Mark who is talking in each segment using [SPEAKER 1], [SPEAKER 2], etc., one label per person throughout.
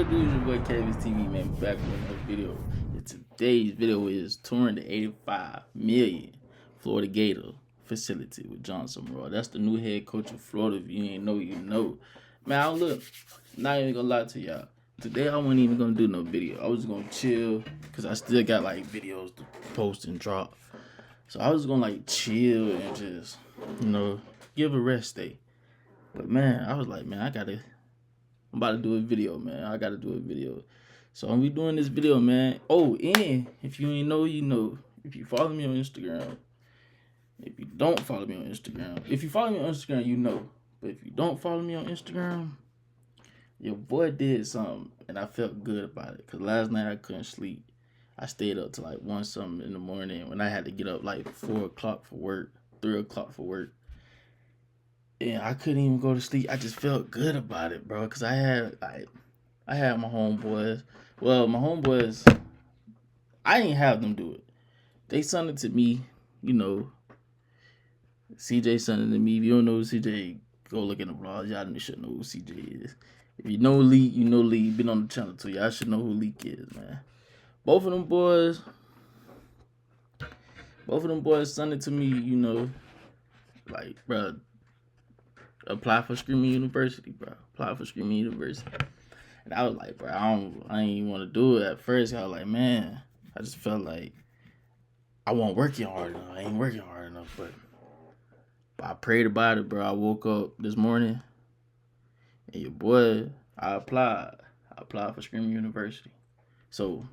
[SPEAKER 1] What it do is your boy KaviusTv, man, back with another video. And today's video is touring the 85 million Florida Gators facility with Jon Summerall. That's the new head coach of Florida. If you ain't know, you know. Man, look, not even gonna lie to y'all. Today I wasn't even gonna do no video. I was gonna chill because I still got like videos to post and drop. So I was gonna like chill and just, give a rest day. But man, I was like, man, I'm about to do a video, man. I gotta do a video. So I'm be doing this video, man. Oh, and if you ain't know, you know. If you follow me on Instagram, if you don't follow me on Instagram, if you follow me on Instagram, you know. But if you don't follow me on Instagram, your boy did something, and I felt good about it. Cause last night I couldn't sleep. I stayed up till like 1 something in the morning when I had to get up like 4 o'clock for work, 3 o'clock for work. And I couldn't even go to sleep. I just felt good about it, bro. Cause I had my homeboys. Well, my homeboys, I didn't have them do it. They sent it to me, CJ sent it to me. If you don't know who CJ, go look in the vlogs. Y'all should know who CJ is. If you know Leak, you know Leak. Been on the channel too. Y'all should know who Leak is, man. Both of them boys sent it to me, like, bro, apply for Screaming University, bro. Apply for Screaming University. And I was like, bro, I ain't even want to do it at first. I was like, man, I just felt like I wasn't working hard enough. I ain't working hard enough, but I prayed about it, bro. I woke up this morning, and your boy, I applied. I applied for Screaming University. So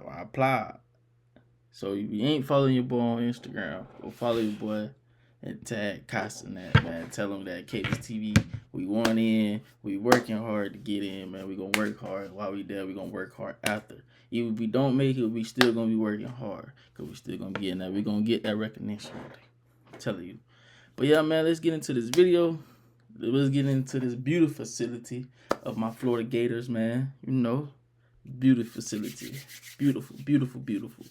[SPEAKER 1] I applied. So if you ain't following your boy on Instagram, go follow your boy and tag Costa in that, man. Tell him that KaviusTv, we want in. We working hard to get in, man. We gonna work hard while we there. We gonna work hard after. Even if we don't make it, we still gonna be working hard. Cause we still gonna get in that. We gonna get that recognition. I'm telling you. But yeah, man, let's get into this video. Let's get into this beautiful facility of my Florida Gators, man. Beautiful facility. Beautiful, beautiful, beautiful.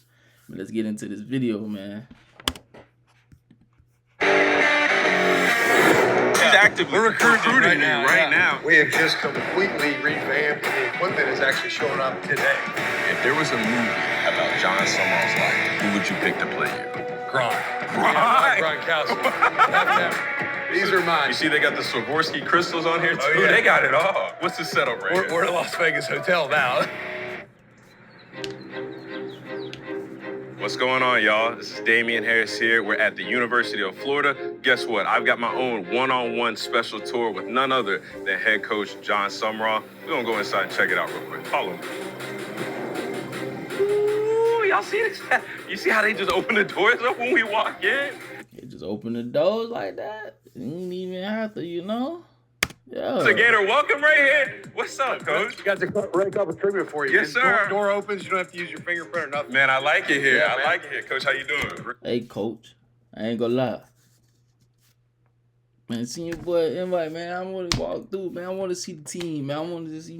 [SPEAKER 1] But let's get into this video, man.
[SPEAKER 2] He's actively recruiting right now.
[SPEAKER 3] We have just completely revamped. The equipment is actually showing up today.
[SPEAKER 2] If there was a movie about Jon Summerall's life, who would you pick to play you?
[SPEAKER 3] Gronkowski. These are mine.
[SPEAKER 2] You see they got the Swarovski crystals on here too? Oh, yeah. They got it all. What's the setup right here?
[SPEAKER 3] We're at Las Vegas Hotel now.
[SPEAKER 2] What's going on, y'all? This is Damian Harris here. We're at the University of Florida. Guess what? I've got my own one-on-one special tour with none other than head coach Jon Summerall. We're gonna go inside and check it out real quick. Follow me. Ooh, y'all see this? You see how they just open the doors up when we walk in?
[SPEAKER 1] They just open the doors like that. You didn't even have to, Yeah.
[SPEAKER 2] So Gator, welcome right here. What's up, coach?
[SPEAKER 3] You got the break up a treatment for you.
[SPEAKER 2] Yes, sir.
[SPEAKER 3] Door opens. You don't have to use your fingerprint or nothing.
[SPEAKER 2] Man, I like it here.
[SPEAKER 3] Yeah,
[SPEAKER 2] I like it here. Coach, how you doing?
[SPEAKER 1] Hey, coach. I ain't gonna lie. Man, see your boy invite, man. I want to walk through, man. I want to see the team, man. I want to just,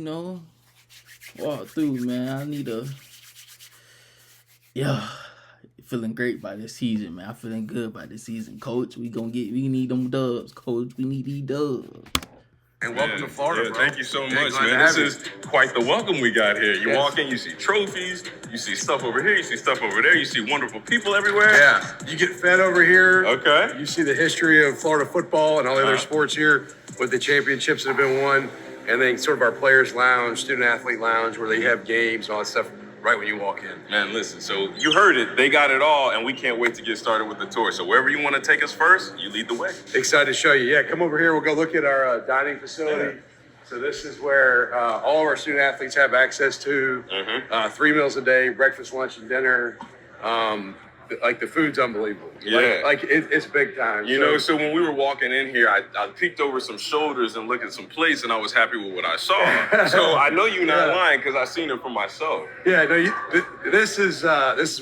[SPEAKER 1] walk through, man. I need feeling great by this season, man. I'm feeling good by this season, coach. We need them dubs, coach. We need these dubs.
[SPEAKER 3] And welcome to Florida, bro.
[SPEAKER 2] Thank you so much, man. This is quite the welcome we got here. You walk in, you see trophies, you see stuff over here, you see stuff over there, you see wonderful people everywhere.
[SPEAKER 3] Yeah, you get fed over here.
[SPEAKER 2] Okay.
[SPEAKER 3] You see the history of Florida football and all the other sports here with the championships that have been won. And then sort of our players' lounge, student athlete lounge, where they have games and all that stuff right when you walk in.
[SPEAKER 2] Man, listen, so you heard it. They got it all, and we can't wait to get started with the tour. So wherever you want to take us first, you lead the way.
[SPEAKER 3] Excited to show you. Yeah, come over here. We'll go look at our dining facility. Yeah. So this is where all of our student athletes have access to 3 meals a day, breakfast, lunch, and dinner. Like the food's unbelievable.
[SPEAKER 2] Yeah.
[SPEAKER 3] Like it's big time.
[SPEAKER 2] So when we were walking in here, I peeked over some shoulders and looked at some plates, and I was happy with what I saw. So I know you're not lying because I seen it for myself.
[SPEAKER 3] Yeah, no, this is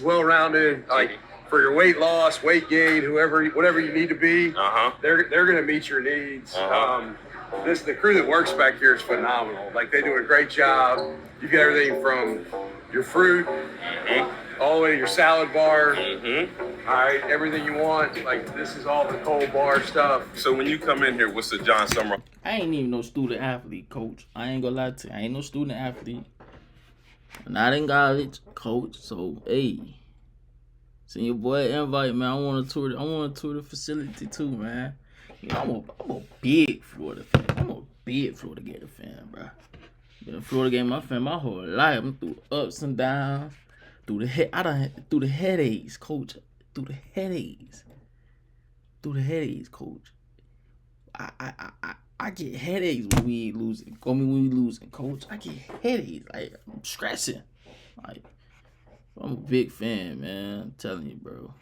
[SPEAKER 3] well-rounded. Like for your weight loss, weight gain, whatever you need to be, they're gonna meet your needs. The crew that works back here is phenomenal. Like they do a great job. You get everything from your fruit. all the way to your salad bar. All right, everything you want. Like, this is all the cold bar stuff.
[SPEAKER 2] So when you come in here, what's the John Summerall?
[SPEAKER 1] I ain't even no student athlete, coach. I ain't gonna lie to you. I ain't no student athlete. Not in college, coach. So, hey, send your boy an invite, man. I want to tour the facility too, man. You know, I'm a big Florida fan. I'm a big Florida Gator fan, bro. Been a Florida Gator fan my whole life. I'm through ups and downs, through the headaches, coach. Through the headaches, coach. I get headaches when we losing. When we losing, coach. I get headaches. Like, I'm stressing. Like, I'm a big fan, man. I'm telling you, bro.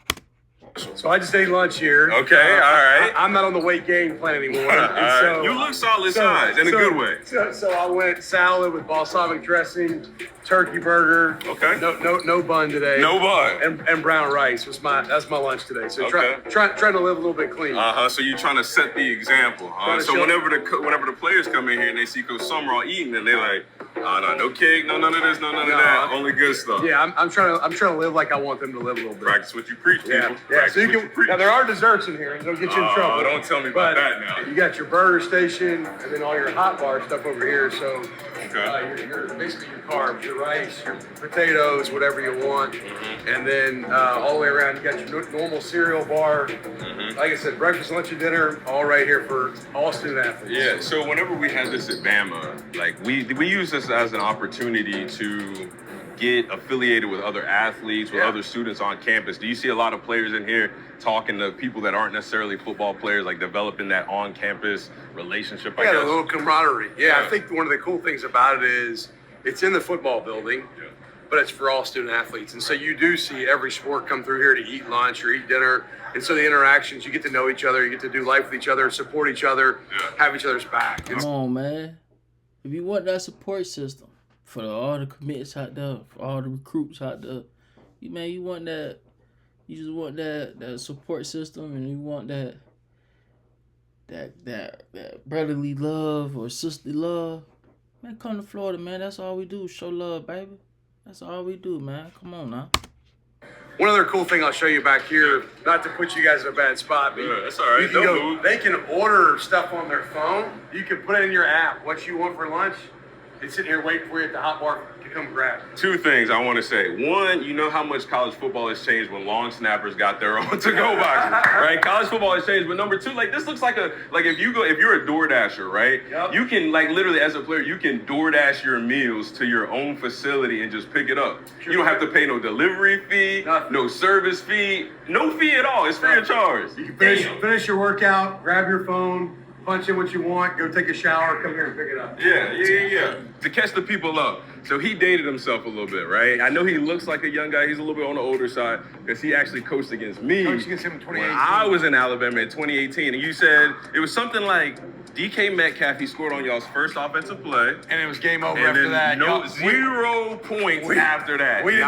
[SPEAKER 3] So I just ate lunch here.
[SPEAKER 2] Okay, all right.
[SPEAKER 3] I'm not on the weight gain plan anymore. And so,
[SPEAKER 2] you look solid size in a good way.
[SPEAKER 3] So I went salad with balsamic dressing, turkey burger.
[SPEAKER 2] Okay.
[SPEAKER 3] No bun today.
[SPEAKER 2] No bun.
[SPEAKER 3] And brown rice that's my lunch today. So
[SPEAKER 2] Okay.
[SPEAKER 3] trying to live a little bit clean.
[SPEAKER 2] So you're trying to set the example. So whenever the players come in here and they see Coach Summerall eating, and they're like, no cake, no none of this, no none of that, only good stuff.
[SPEAKER 3] Yeah, I'm trying to live like I want them to live a little bit.
[SPEAKER 2] Practice what you preach, people.
[SPEAKER 3] Yeah. So you
[SPEAKER 2] Practice what
[SPEAKER 3] can.
[SPEAKER 2] preach.
[SPEAKER 3] Now there are desserts in here, and they'll get you in trouble.
[SPEAKER 2] Don't tell me about that now.
[SPEAKER 3] You got your burger station, and then all your hot bar stuff over here. So your basically your carbs, your rice, your potatoes, whatever you want, and then all the way around you got your normal cereal bar. Like I said, breakfast, lunch, and dinner, all right here for all student athletes.
[SPEAKER 2] Yeah. So whenever we had this at Bama, like we use this as an opportunity to get affiliated with other athletes, with other students on campus. Do you see a lot of players in here talking to people that aren't necessarily football players, like developing that on-campus relationship? I guess?
[SPEAKER 3] A little camaraderie. Yeah, I think one of the cool things about it is it's in the football building, but it's for all student athletes. And so you do see every sport come through here to eat lunch or eat dinner. And so the interactions, you get to know each other, you get to do life with each other, support each other, have each other's back.
[SPEAKER 1] Come on, man. If you want that support system for all the commits out there, for all the recruits out there, you want that. You just want that support system, and you want that brotherly love or sisterly love. Man, come to Florida, man. That's all we do. Show love, baby. That's all we do, man. Come on now.
[SPEAKER 3] One other cool thing I'll show you back here, not to put you guys in a bad spot, but
[SPEAKER 2] that's all right.
[SPEAKER 3] They can order stuff on their phone. You can put it in your app, what you want for lunch. It's sitting here waiting for you at the hot bar to come grab.
[SPEAKER 2] Two things I want to say. One, you know how much college football has changed when long snappers got their own to-go boxes, right? College football has changed. But number two, like this looks like if you're a DoorDasher, right? Yep. You can literally as a player, you can DoorDash your meals to your own facility and just pick it up. Sure. You don't have to pay no delivery fee, no service fee, no fee at all. It's free of charge.
[SPEAKER 3] You can finish your workout, grab your phone, punch in what you want, go take a shower, come here and pick it up.
[SPEAKER 2] Yeah. To catch the people up. So he dated himself a little bit, right? I know he looks like a young guy. He's a little bit on the older side because he actually coached against me.
[SPEAKER 3] Coached against him in 2018.
[SPEAKER 2] When I was in Alabama in 2018. And you said it was something like DK Metcalf, he scored on y'all's first offensive play.
[SPEAKER 3] And it was game over
[SPEAKER 2] and
[SPEAKER 3] after that.
[SPEAKER 2] 0 points after that.
[SPEAKER 3] We did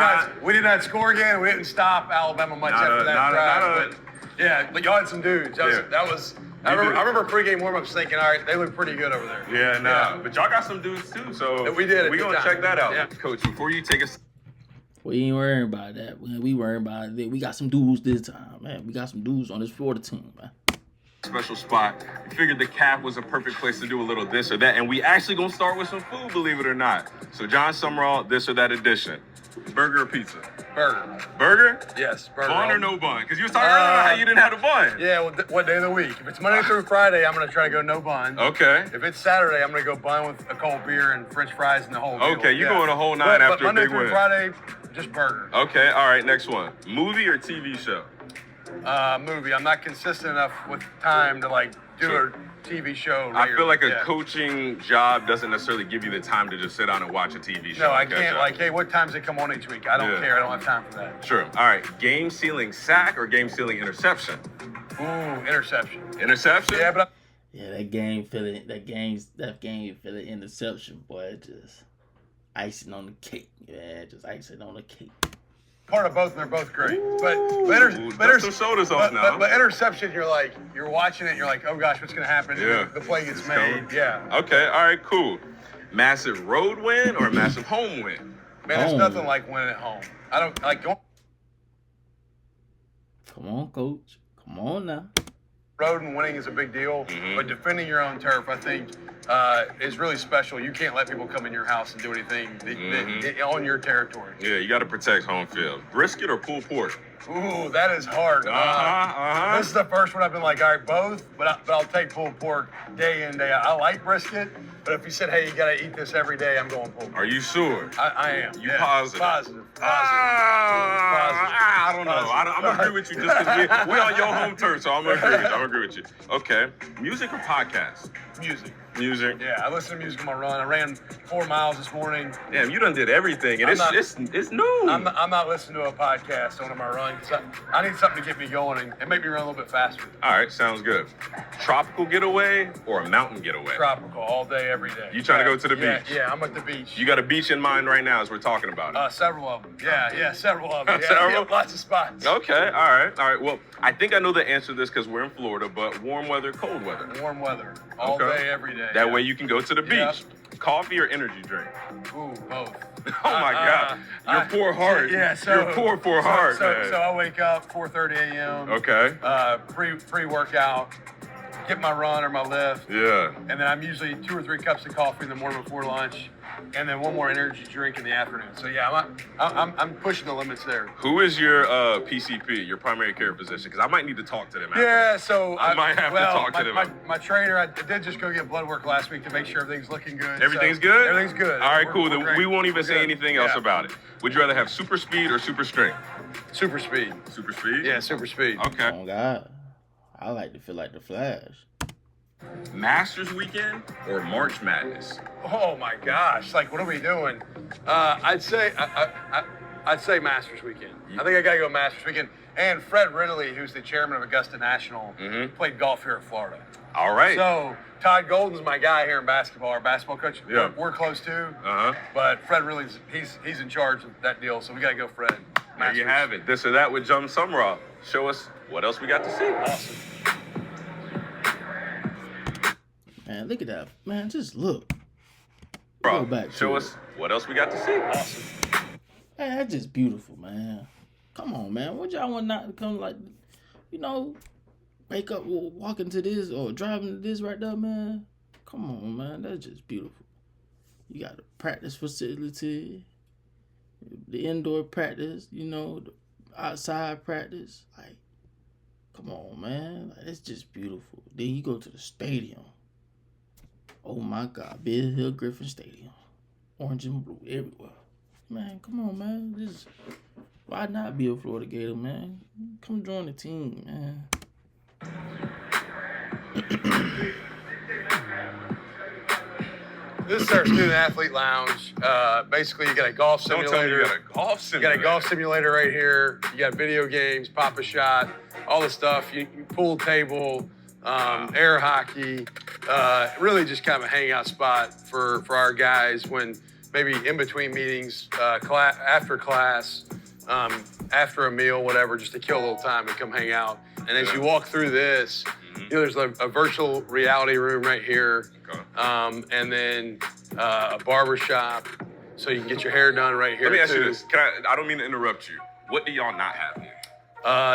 [SPEAKER 3] not score again. We didn't stop Alabama much after that drive. But y'all had some dudes. I remember pregame warm-ups thinking, all right, they look pretty good over there.
[SPEAKER 2] But y'all got some dudes too, so
[SPEAKER 3] we did.
[SPEAKER 2] We're gonna check that out. Yeah. Coach, before you take us.
[SPEAKER 1] We ain't worrying about that. We worrying about it. We got some dudes this time, man. We got some dudes on this Florida team, man.
[SPEAKER 2] Special spot. We figured the cap was a perfect place to do a little this or that, and we actually gonna start with some food, believe it or not. So John Summerall, this or that edition. Burger or pizza?
[SPEAKER 3] Burger.
[SPEAKER 2] Burger?
[SPEAKER 3] Yes, burger.
[SPEAKER 2] Bun or no bun? Because you was talking earlier about how you didn't have a bun.
[SPEAKER 3] Yeah, well, what day of the week? If it's Monday through Friday, I'm going to try to go no bun.
[SPEAKER 2] Okay.
[SPEAKER 3] If it's Saturday, I'm going to go bun with a cold beer and French fries and the whole deal.
[SPEAKER 2] Okay, you're going a whole nine after
[SPEAKER 3] Monday
[SPEAKER 2] a big
[SPEAKER 3] through
[SPEAKER 2] win.
[SPEAKER 3] Friday, just burger.
[SPEAKER 2] Okay, all right, next one. Movie or TV show?
[SPEAKER 3] Movie. I'm not consistent enough with time to do a TV show.
[SPEAKER 2] I feel like a coaching job doesn't necessarily give you the time to just sit down and watch a TV show.
[SPEAKER 3] No, I can't. Hey, what times they come on each week? I don't care. I don't have time for that.
[SPEAKER 2] Sure. All right. Game-sealing sack or game-sealing interception?
[SPEAKER 3] Ooh, interception.
[SPEAKER 2] Interception?
[SPEAKER 3] Yeah, but
[SPEAKER 1] that game feeling interception, boy, just icing on the cake. Yeah, just icing on the cake.
[SPEAKER 3] Part of both, and they're both great.
[SPEAKER 2] But some shoulders off now.
[SPEAKER 3] But interception, you're watching it, and you're like, oh gosh, what's gonna happen?
[SPEAKER 2] Yeah.
[SPEAKER 3] The play gets made. Yeah.
[SPEAKER 2] Okay. All right. Cool. Massive road win or a massive home win?
[SPEAKER 3] Man, there's nothing like winning at home. I don't like going.
[SPEAKER 1] Come on, coach. Come on now.
[SPEAKER 3] Road and winning is a big deal, but defending your own turf, I think, is really special. You can't let people come in your house and do anything on your territory.
[SPEAKER 2] Yeah, you got to protect home field. Brisket or pulled pork?
[SPEAKER 3] Ooh, that is hard. This is the first one I've been like, all right, both, but I'll take pulled pork day in, day out. I like brisket, but if you said, hey, you got to eat this every day, I'm going pulled pork.
[SPEAKER 2] Are you sure?
[SPEAKER 3] I am.
[SPEAKER 2] You positive?
[SPEAKER 3] Positive.
[SPEAKER 2] I don't know. I'm going to agree with you just because we're on your home turf, so I'm going to agree with you. Okay. Music or podcast?
[SPEAKER 3] Music.
[SPEAKER 2] Music.
[SPEAKER 3] Yeah, I listen to music on my run. I ran 4 miles this morning.
[SPEAKER 2] Damn, you done did everything, and it's new.
[SPEAKER 3] I'm not listening to a podcast on my run. I need something to get me going and make me run a little bit faster.
[SPEAKER 2] All right, sounds good. Tropical getaway or a mountain getaway?
[SPEAKER 3] Tropical, all day, every day.
[SPEAKER 2] You trying to go to the beach?
[SPEAKER 3] Yeah, I'm at the beach.
[SPEAKER 2] You got a beach in mind right now as we're talking about it?
[SPEAKER 3] Several of them. Yeah, several of them.
[SPEAKER 2] Several?
[SPEAKER 3] Yeah, lots of spots.
[SPEAKER 2] Okay, all right. Well, I think I know the answer to this because we're in Florida, but warm weather, cold weather?
[SPEAKER 3] Warm weather, all day, every day.
[SPEAKER 2] That way you can go to the beach.
[SPEAKER 3] Yep.
[SPEAKER 2] Coffee or energy drink?
[SPEAKER 3] Ooh, both.
[SPEAKER 2] Oh my God, your poor heart.
[SPEAKER 3] Yeah,
[SPEAKER 2] your poor heart, man.
[SPEAKER 3] So I wake up 4:30 a.m.
[SPEAKER 2] Okay.
[SPEAKER 3] Pre-workout, get my run or my lift.
[SPEAKER 2] Yeah.
[SPEAKER 3] And then I'm usually 2 or 3 cups of coffee in the morning before lunch, and then one more energy drink in the afternoon. So yeah, I'm pushing the limits there.
[SPEAKER 2] Who is your PCP, your primary care physician? Because I might need to talk to them after.
[SPEAKER 3] Yeah, so
[SPEAKER 2] I might have to talk to them.
[SPEAKER 3] My trainer, I did just go get blood work last week to make sure everything's looking good.
[SPEAKER 2] Everything's good?
[SPEAKER 3] Everything's good.
[SPEAKER 2] All right, cool.
[SPEAKER 3] We're
[SPEAKER 2] Then we won't even say anything else
[SPEAKER 3] Yeah.
[SPEAKER 2] about it. Would you rather have super speed or super strength?
[SPEAKER 3] Super speed.
[SPEAKER 2] Super speed?
[SPEAKER 3] Yeah, super speed.
[SPEAKER 2] Okay.
[SPEAKER 1] Oh God, I like to feel like the Flash.
[SPEAKER 2] Masters weekend or March Madness?
[SPEAKER 3] Oh my gosh! Like, what are we doing? I'd say Masters weekend. I think I gotta go Masters weekend. And Fred Ridley, who's the chairman of Augusta National, played golf here in Florida.
[SPEAKER 2] All right.
[SPEAKER 3] So Todd Golden's my guy here in basketball, our basketball coach.
[SPEAKER 2] Yeah.
[SPEAKER 3] We're close too.
[SPEAKER 2] Uh-huh.
[SPEAKER 3] But Fred Ridley's he's in charge of that deal, so we gotta go Fred.
[SPEAKER 2] There you have it. This or that with John Summerall. Show us what else we got to see.
[SPEAKER 3] Awesome.
[SPEAKER 1] Man, look at that. Man, just look.
[SPEAKER 2] Bro,
[SPEAKER 1] Go back
[SPEAKER 2] show
[SPEAKER 1] to
[SPEAKER 2] us what else we got to see.
[SPEAKER 3] Awesome.
[SPEAKER 1] Man, that's just beautiful, man. Come on, man. What y'all want not to come like, wake up, walk into this or driving to this right there, man? Come on, man. That's just beautiful. You got a practice facility, the indoor practice, the outside practice. Like, come on, man. Like, it's just beautiful. Then you go to the stadium. Oh my God, Bill Hill Griffin Stadium. Orange and blue everywhere. Man, come on, man. Why not be a Florida Gator, man? Come join the team, man.
[SPEAKER 3] This is our student athlete lounge. Basically, you got a golf
[SPEAKER 2] Don't
[SPEAKER 3] simulator.
[SPEAKER 2] tell me you got a golf
[SPEAKER 3] You
[SPEAKER 2] simulator.
[SPEAKER 3] got a golf simulator right here. You got video games, pop a shot, all the stuff. You pool table, air hockey. Really just kind of a hangout spot for our guys when maybe in between meetings, after class, after a meal, whatever, just to kill a little time and come hang out. And as you walk through this, there's a virtual reality room right here, and then a barber shop, so you can get your hair done right here.
[SPEAKER 2] Let me ask
[SPEAKER 3] too.
[SPEAKER 2] you this. I don't mean to interrupt you. What do y'all not have here?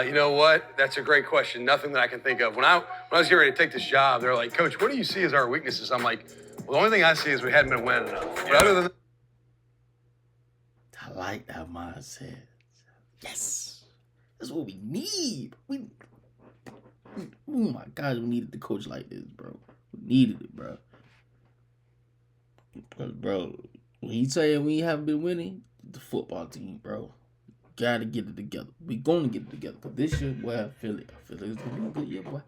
[SPEAKER 3] You know what? That's a great question. Nothing that I can think of. When I was getting ready to take this job, they're like, Coach, what do you see as our weaknesses? I'm like, well, the only thing I see is we hadn't been winning enough. But other than
[SPEAKER 1] I like that mindset. Yes. That's what we need. Oh my God, we needed the coach like this, bro. We needed it, bro. Because, bro, when he saying we haven't been winning, the football team, bro. Gotta get it together. We gonna get it together. Because this year, boy, I feel it. It's gonna be a good year, boy.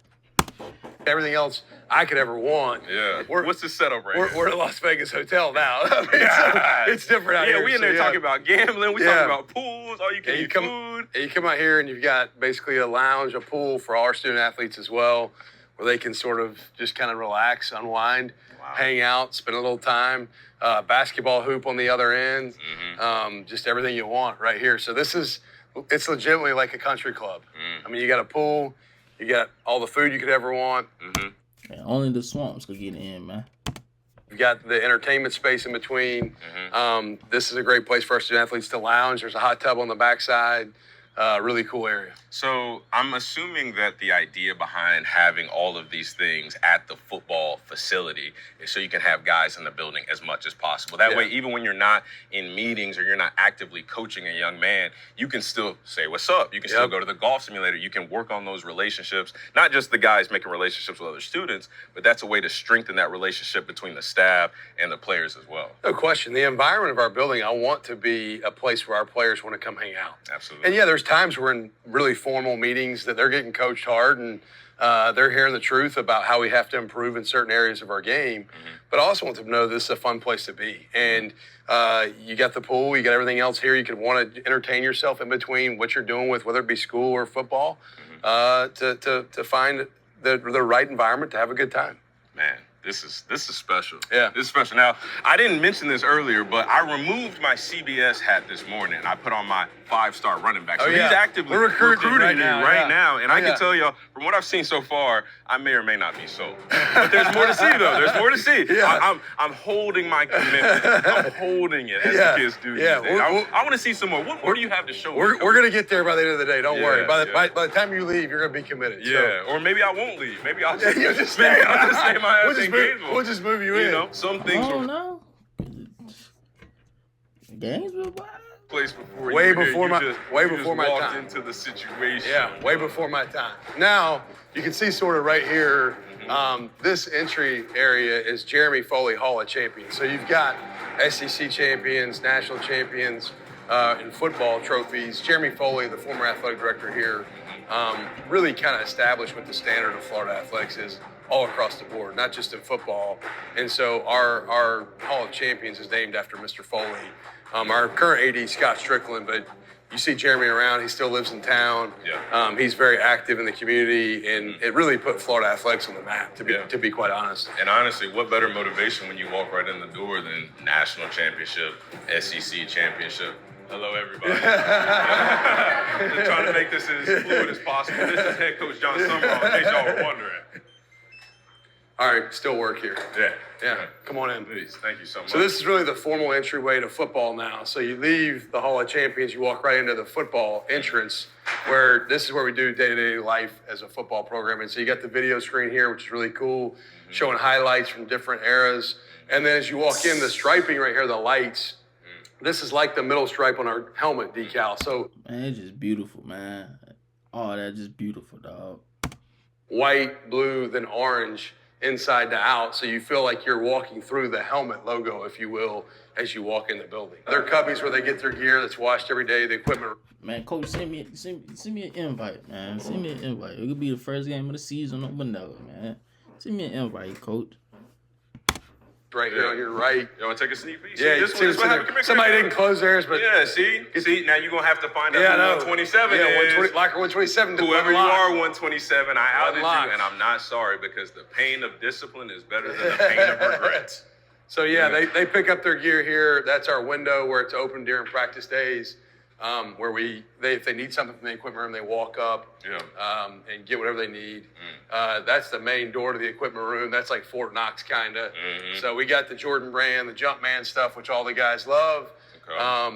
[SPEAKER 3] everything else I could ever want.
[SPEAKER 2] Yeah. What's the setup right
[SPEAKER 3] We're at a Las Vegas hotel now. I mean, it's different out here.
[SPEAKER 2] Yeah, we in there talking about gambling. We talking about pools. All you can eat food.
[SPEAKER 3] And you come out here and you've got basically a lounge, a pool for all our student athletes as well, where they can sort of just kind of relax, unwind, hang out, spend a little time. Basketball hoop on the other end. Just everything you want right here. So it's legitimately like a country club. I mean, you got a pool, you got all the food you could ever want.
[SPEAKER 1] Man, only the swamps could get in, man.
[SPEAKER 3] We've got the entertainment space in between. This is a great place for our student athletes to lounge. There's a hot tub on the backside. Really cool area.
[SPEAKER 2] So I'm assuming that the idea behind having all of these things at the football facility is so you can have guys in the building as much as possible. That way, even when you're not in meetings or you're not actively coaching a young man, you can still say what's up. You can still go to the golf simulator. You can work on those relationships, not just the guys making relationships with other students, but that's a way to strengthen that relationship between the staff and the players as well.
[SPEAKER 3] No question. The environment of our building, I want to be a place where our players want to come hang out.
[SPEAKER 2] Absolutely.
[SPEAKER 3] And yeah, there's times we're in really formal meetings that they're getting coached hard and they're hearing the truth about how we have to improve in certain areas of our game. But I also want them to know this is a fun place to be. And you got the pool, you got everything else here. You can want to entertain yourself in between what you're doing with, whether it be school or football, to find the right environment to have a good time.
[SPEAKER 2] Man, this is special.
[SPEAKER 3] Yeah.
[SPEAKER 2] This is special. Now, I didn't mention this earlier, but I removed my CBS hat this morning and I put on my 5-star running back. So he's actively recruiting right now. And I can tell y'all, from what I've seen so far, I may or may not be sold. But there's more to see, though. There's more to see. I'm holding my commitment. I'm holding it, as the kids do. I want to see some more. What more do you have to show me?
[SPEAKER 3] We're going to get there by the end of the day. Don't worry. By the time you leave, you're going to be committed.
[SPEAKER 2] Yeah, or maybe I won't leave. Maybe I'll just stay my ass engagement.
[SPEAKER 3] We'll just move you in.
[SPEAKER 2] You know, some things
[SPEAKER 1] I don't know. Games were wild.
[SPEAKER 2] Place before
[SPEAKER 3] way
[SPEAKER 2] you
[SPEAKER 3] before my
[SPEAKER 2] walked
[SPEAKER 3] time.
[SPEAKER 2] into the situation.
[SPEAKER 3] Yeah, way before my time. Now you can see sort of right here. This entry area is Jeremy Foley Hall of Champions. So you've got SEC champions, national champions, in football trophies. Jeremy Foley, the former athletic director here, really kind of established what the standard of Florida athletics is all across the board, not just in football. And so our Hall of Champions is named after Mr. Foley. Our current AD, Scott Strickland, but you see Jeremy around, he still lives in town. He's very active in the community, and it really put Florida athletics on the map, to be quite honest.
[SPEAKER 2] And honestly, what better motivation when you walk right in the door than national championship, SEC championship? Hello, everybody. Trying to make this as fluid as possible. This is head coach John Summerall, in case y'all were wondering.
[SPEAKER 3] All right, still work here. Yeah, come on in.
[SPEAKER 2] Please, thank you so much.
[SPEAKER 3] So this is really the formal entryway to football now. So you leave the Hall of Champions, you walk right into the football entrance, where this is where we do day-to-day life as a football program. And so you got the video screen here, which is really cool, showing highlights from different eras. And then as you walk in, the striping right here, the lights, this is like the middle stripe on our helmet decal. So
[SPEAKER 1] man, it's just beautiful, man. Oh, that's just beautiful, dog.
[SPEAKER 3] White, blue, then orange, inside to out, so you feel like you're walking through the helmet logo, if you will, as you walk in the building. They're cubbies where they get their gear that's washed every day, the equipment.
[SPEAKER 1] Man, coach, send me an invite, man. Send me an invite. It could be the first game of the season or whatever, man. Send me an invite, coach.
[SPEAKER 3] Right here on your right.
[SPEAKER 2] You want to take a sneak peek?
[SPEAKER 3] Yeah, somebody didn't close theirs, but
[SPEAKER 2] see, now you're gonna have to find out who 127
[SPEAKER 3] is. Locker 127.
[SPEAKER 2] Whoever you are, 127. I outed you, and I'm not sorry because the pain of discipline is better than the pain of regret.
[SPEAKER 3] So they pick up their gear here. That's our window where it's open during practice days. Where if they need something from the equipment room, they walk up and get whatever they need. That's the main door to the equipment room. That's like Fort Knox kind of. So we got the Jordan brand, the Jumpman stuff, which all the guys love.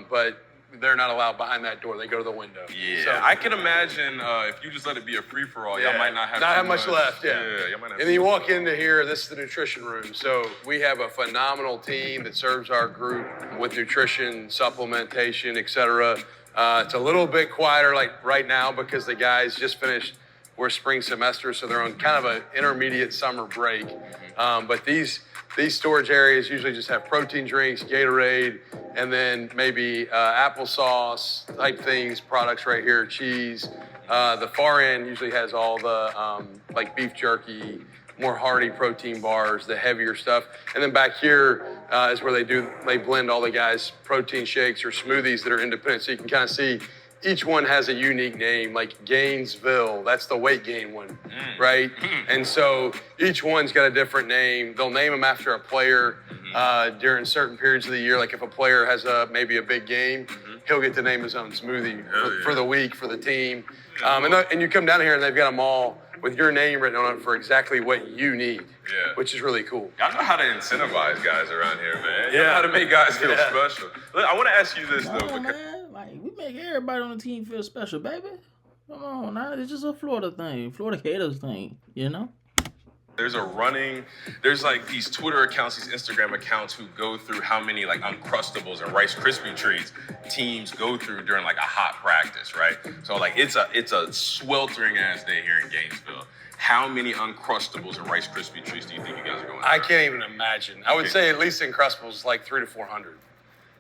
[SPEAKER 3] But they're not allowed behind that door. They go to the window.
[SPEAKER 2] Yeah, so, I can imagine if you just let it be a free-for-all, y'all might not have
[SPEAKER 3] much left.
[SPEAKER 2] Y'all might have
[SPEAKER 3] and then you walk into here, this is the nutrition room. So we have a phenomenal team that serves our group with nutrition, supplementation, etc. It's a little bit quieter like right now because the guys just finished spring semester, so they're on kind of an intermediate summer break. But these storage areas usually just have protein drinks, Gatorade, and then maybe applesauce type things, products right here, cheese. The far end usually has all the like beef jerky, more hearty protein bars, the heavier stuff. And then back here is where they blend all the guys' protein shakes or smoothies that are independent. So you can kind of see each one has a unique name, like Gainesville. That's the weight gain one, right? And so each one's got a different name. They'll name them after a player during certain periods of the year. Like if a player has maybe a big game, he'll get to name his own smoothie for the week, for the team. And you come down here and they've got them all with your name written on it for exactly what you need.
[SPEAKER 2] Yeah.
[SPEAKER 3] Which is really cool.
[SPEAKER 2] Y'all know how to incentivize guys around here, man. Y'all know how to make guys feel special. Look, I want to ask you this, though.
[SPEAKER 1] Come on, man. Like, we make everybody on the team feel special, baby. Come on, now. It's just a Florida thing. Florida Gators thing, you know?
[SPEAKER 2] There's like these Twitter accounts, these Instagram accounts who go through how many like Uncrustables and Rice Krispie treats teams go through during like a hot practice, right? So like it's a sweltering ass day here in Gainesville. How many Uncrustables and Rice Krispie treats do you think you guys are going through?
[SPEAKER 3] I can't even imagine. I would say at least Uncrustables like 300 to 400.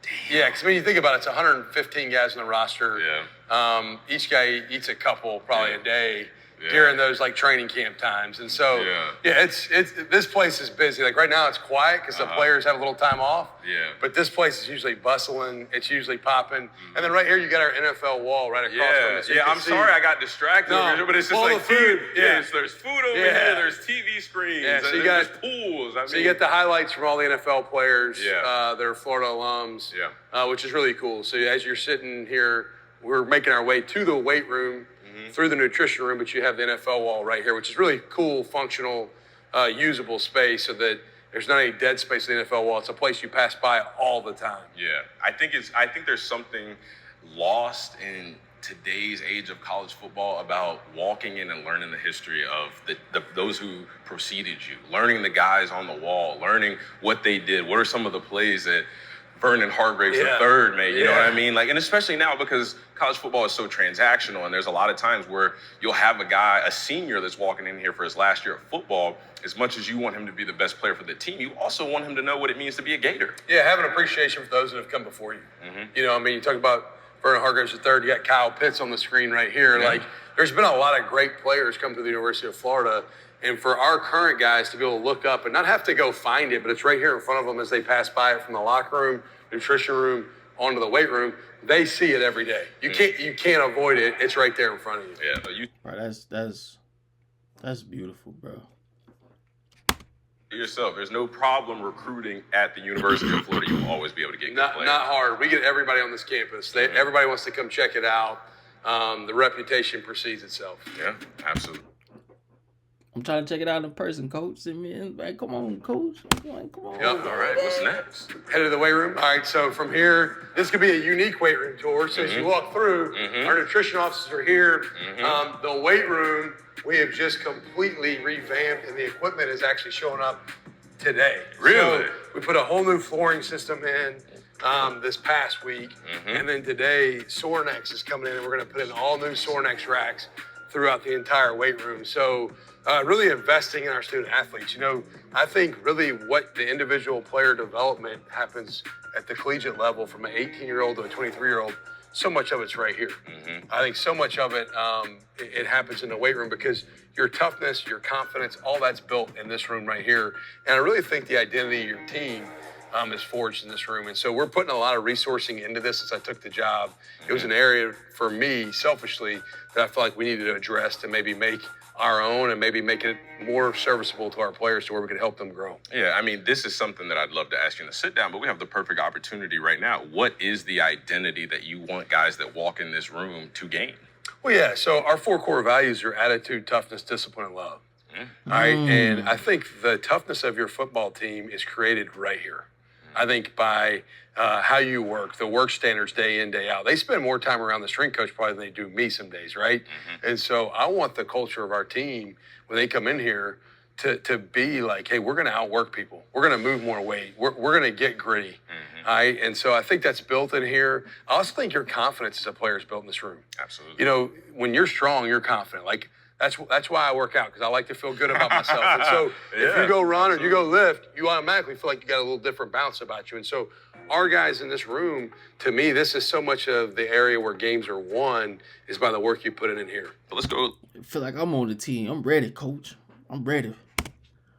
[SPEAKER 3] Damn. Yeah, because when you think about it, it's 115 guys on the roster.
[SPEAKER 2] Yeah.
[SPEAKER 3] Each guy eats a couple probably a day. During those like training camp times, and so it's this place is busy. Like right now, it's quiet because the players have a little time off.
[SPEAKER 2] Yeah.
[SPEAKER 3] But this place is usually bustling. It's usually popping. And then right here, you got our NFL wall right across from it. So
[SPEAKER 2] I'm sorry I got distracted over here, but it's just like
[SPEAKER 3] food.
[SPEAKER 2] Yes, there's food over here. There's TV screens.
[SPEAKER 3] Yeah, so
[SPEAKER 2] there's pools.
[SPEAKER 3] So you get the highlights from all the NFL players.
[SPEAKER 2] Yeah.
[SPEAKER 3] They're Florida alums.
[SPEAKER 2] Yeah.
[SPEAKER 3] Which is really cool. So as you're sitting here, we're making our way to the weight room. Through the nutrition room, but you have the NFL wall right here, which is really cool, functional, usable space so that there's not any dead space in the NFL wall. It's a place you pass by all the time.
[SPEAKER 2] Yeah, I think there's something lost in today's age of college football about walking in and learning the history of those who preceded you, learning the guys on the wall, learning what they did. What are some of the plays that Vernon Hargraves III made, you know what I mean? Like, and especially now because college football is so transactional, and there's a lot of times where you'll have a senior that's walking in here for his last year of football. As much as you want him to be the best player for the team, you also want him to know what it means to be a Gator.
[SPEAKER 3] Yeah, have an appreciation for those that have come before you. You know, I mean, you talk about Vernon Hargraves III, you got Kyle Pitts on the screen right here. Like, there's been a lot of great players come through the University of Florida. And for our current guys to be able to look up and not have to go find it, but it's right here in front of them as they pass by it from the locker room, nutrition room, onto the weight room, they see it every day. You can't avoid it. It's right there in front of you.
[SPEAKER 2] Yeah.
[SPEAKER 1] Bro, that's beautiful, bro.
[SPEAKER 2] Yourself, there's no problem recruiting at the University of Florida. You will always be able to get good players.
[SPEAKER 3] Not hard. We get everybody on this campus. Everybody wants to come check it out. The reputation precedes itself.
[SPEAKER 2] Yeah, absolutely.
[SPEAKER 1] I'm trying to check it out in person, Coach. Send me in. Like, come on, Coach. Come on.
[SPEAKER 3] Yep.
[SPEAKER 2] All right, what's next?
[SPEAKER 3] Head to the weight room. All right, so from here, this could be a unique weight room tour. So as you walk through, our nutrition officers are here. The weight room, we have just completely revamped, and the equipment is actually showing up today.
[SPEAKER 2] Really?
[SPEAKER 3] So we put a whole new flooring system in this past week, and then today, Sornex is coming in, and we're going to put in all new Sornex racks throughout the entire weight room. So really investing in our student athletes. You know, I think really what the individual player development happens at the collegiate level from an 18-year-old to a 23-year-old, so much of it's right here. I think so much of it, it happens in the weight room because your toughness, your confidence, all that's built in this room right here. And I really think the identity of your team is forged in this room. And so we're putting a lot of resourcing into this since I took the job. It was an area for me, selfishly, that I felt like we needed to address to maybe make our own and maybe make it more serviceable to our players to where we could help them grow.
[SPEAKER 2] Yeah, I mean, this is something that I'd love to ask you in a sit down, but we have the perfect opportunity right now. What is the identity that you want guys that walk in this room to gain?
[SPEAKER 3] Well, yeah, so our 4 core values are attitude, toughness, discipline, and love. All right, and I think the toughness of your football team is created right here. I think by how you work, the work standards day in, day out. They spend more time around the strength coach probably than they do me some days, right? And so I want the culture of our team when they come in here to be like, hey, we're going to outwork people. We're going to move more weight. We're going to get gritty. All right, and so I think that's built in here. I also think your confidence as a player is built in this room.
[SPEAKER 2] Absolutely.
[SPEAKER 3] You know, when you're strong, you're confident. Like, that's why I work out, because I like to feel good about myself. And so if you go run or you go lift, you automatically feel like you got a little different bounce about you. And so our guys in this room, to me, this is so much of the area where games are won is by the work you put in here.
[SPEAKER 2] So let's go.
[SPEAKER 1] I feel like I'm on the team. I'm ready, Coach. I'm ready.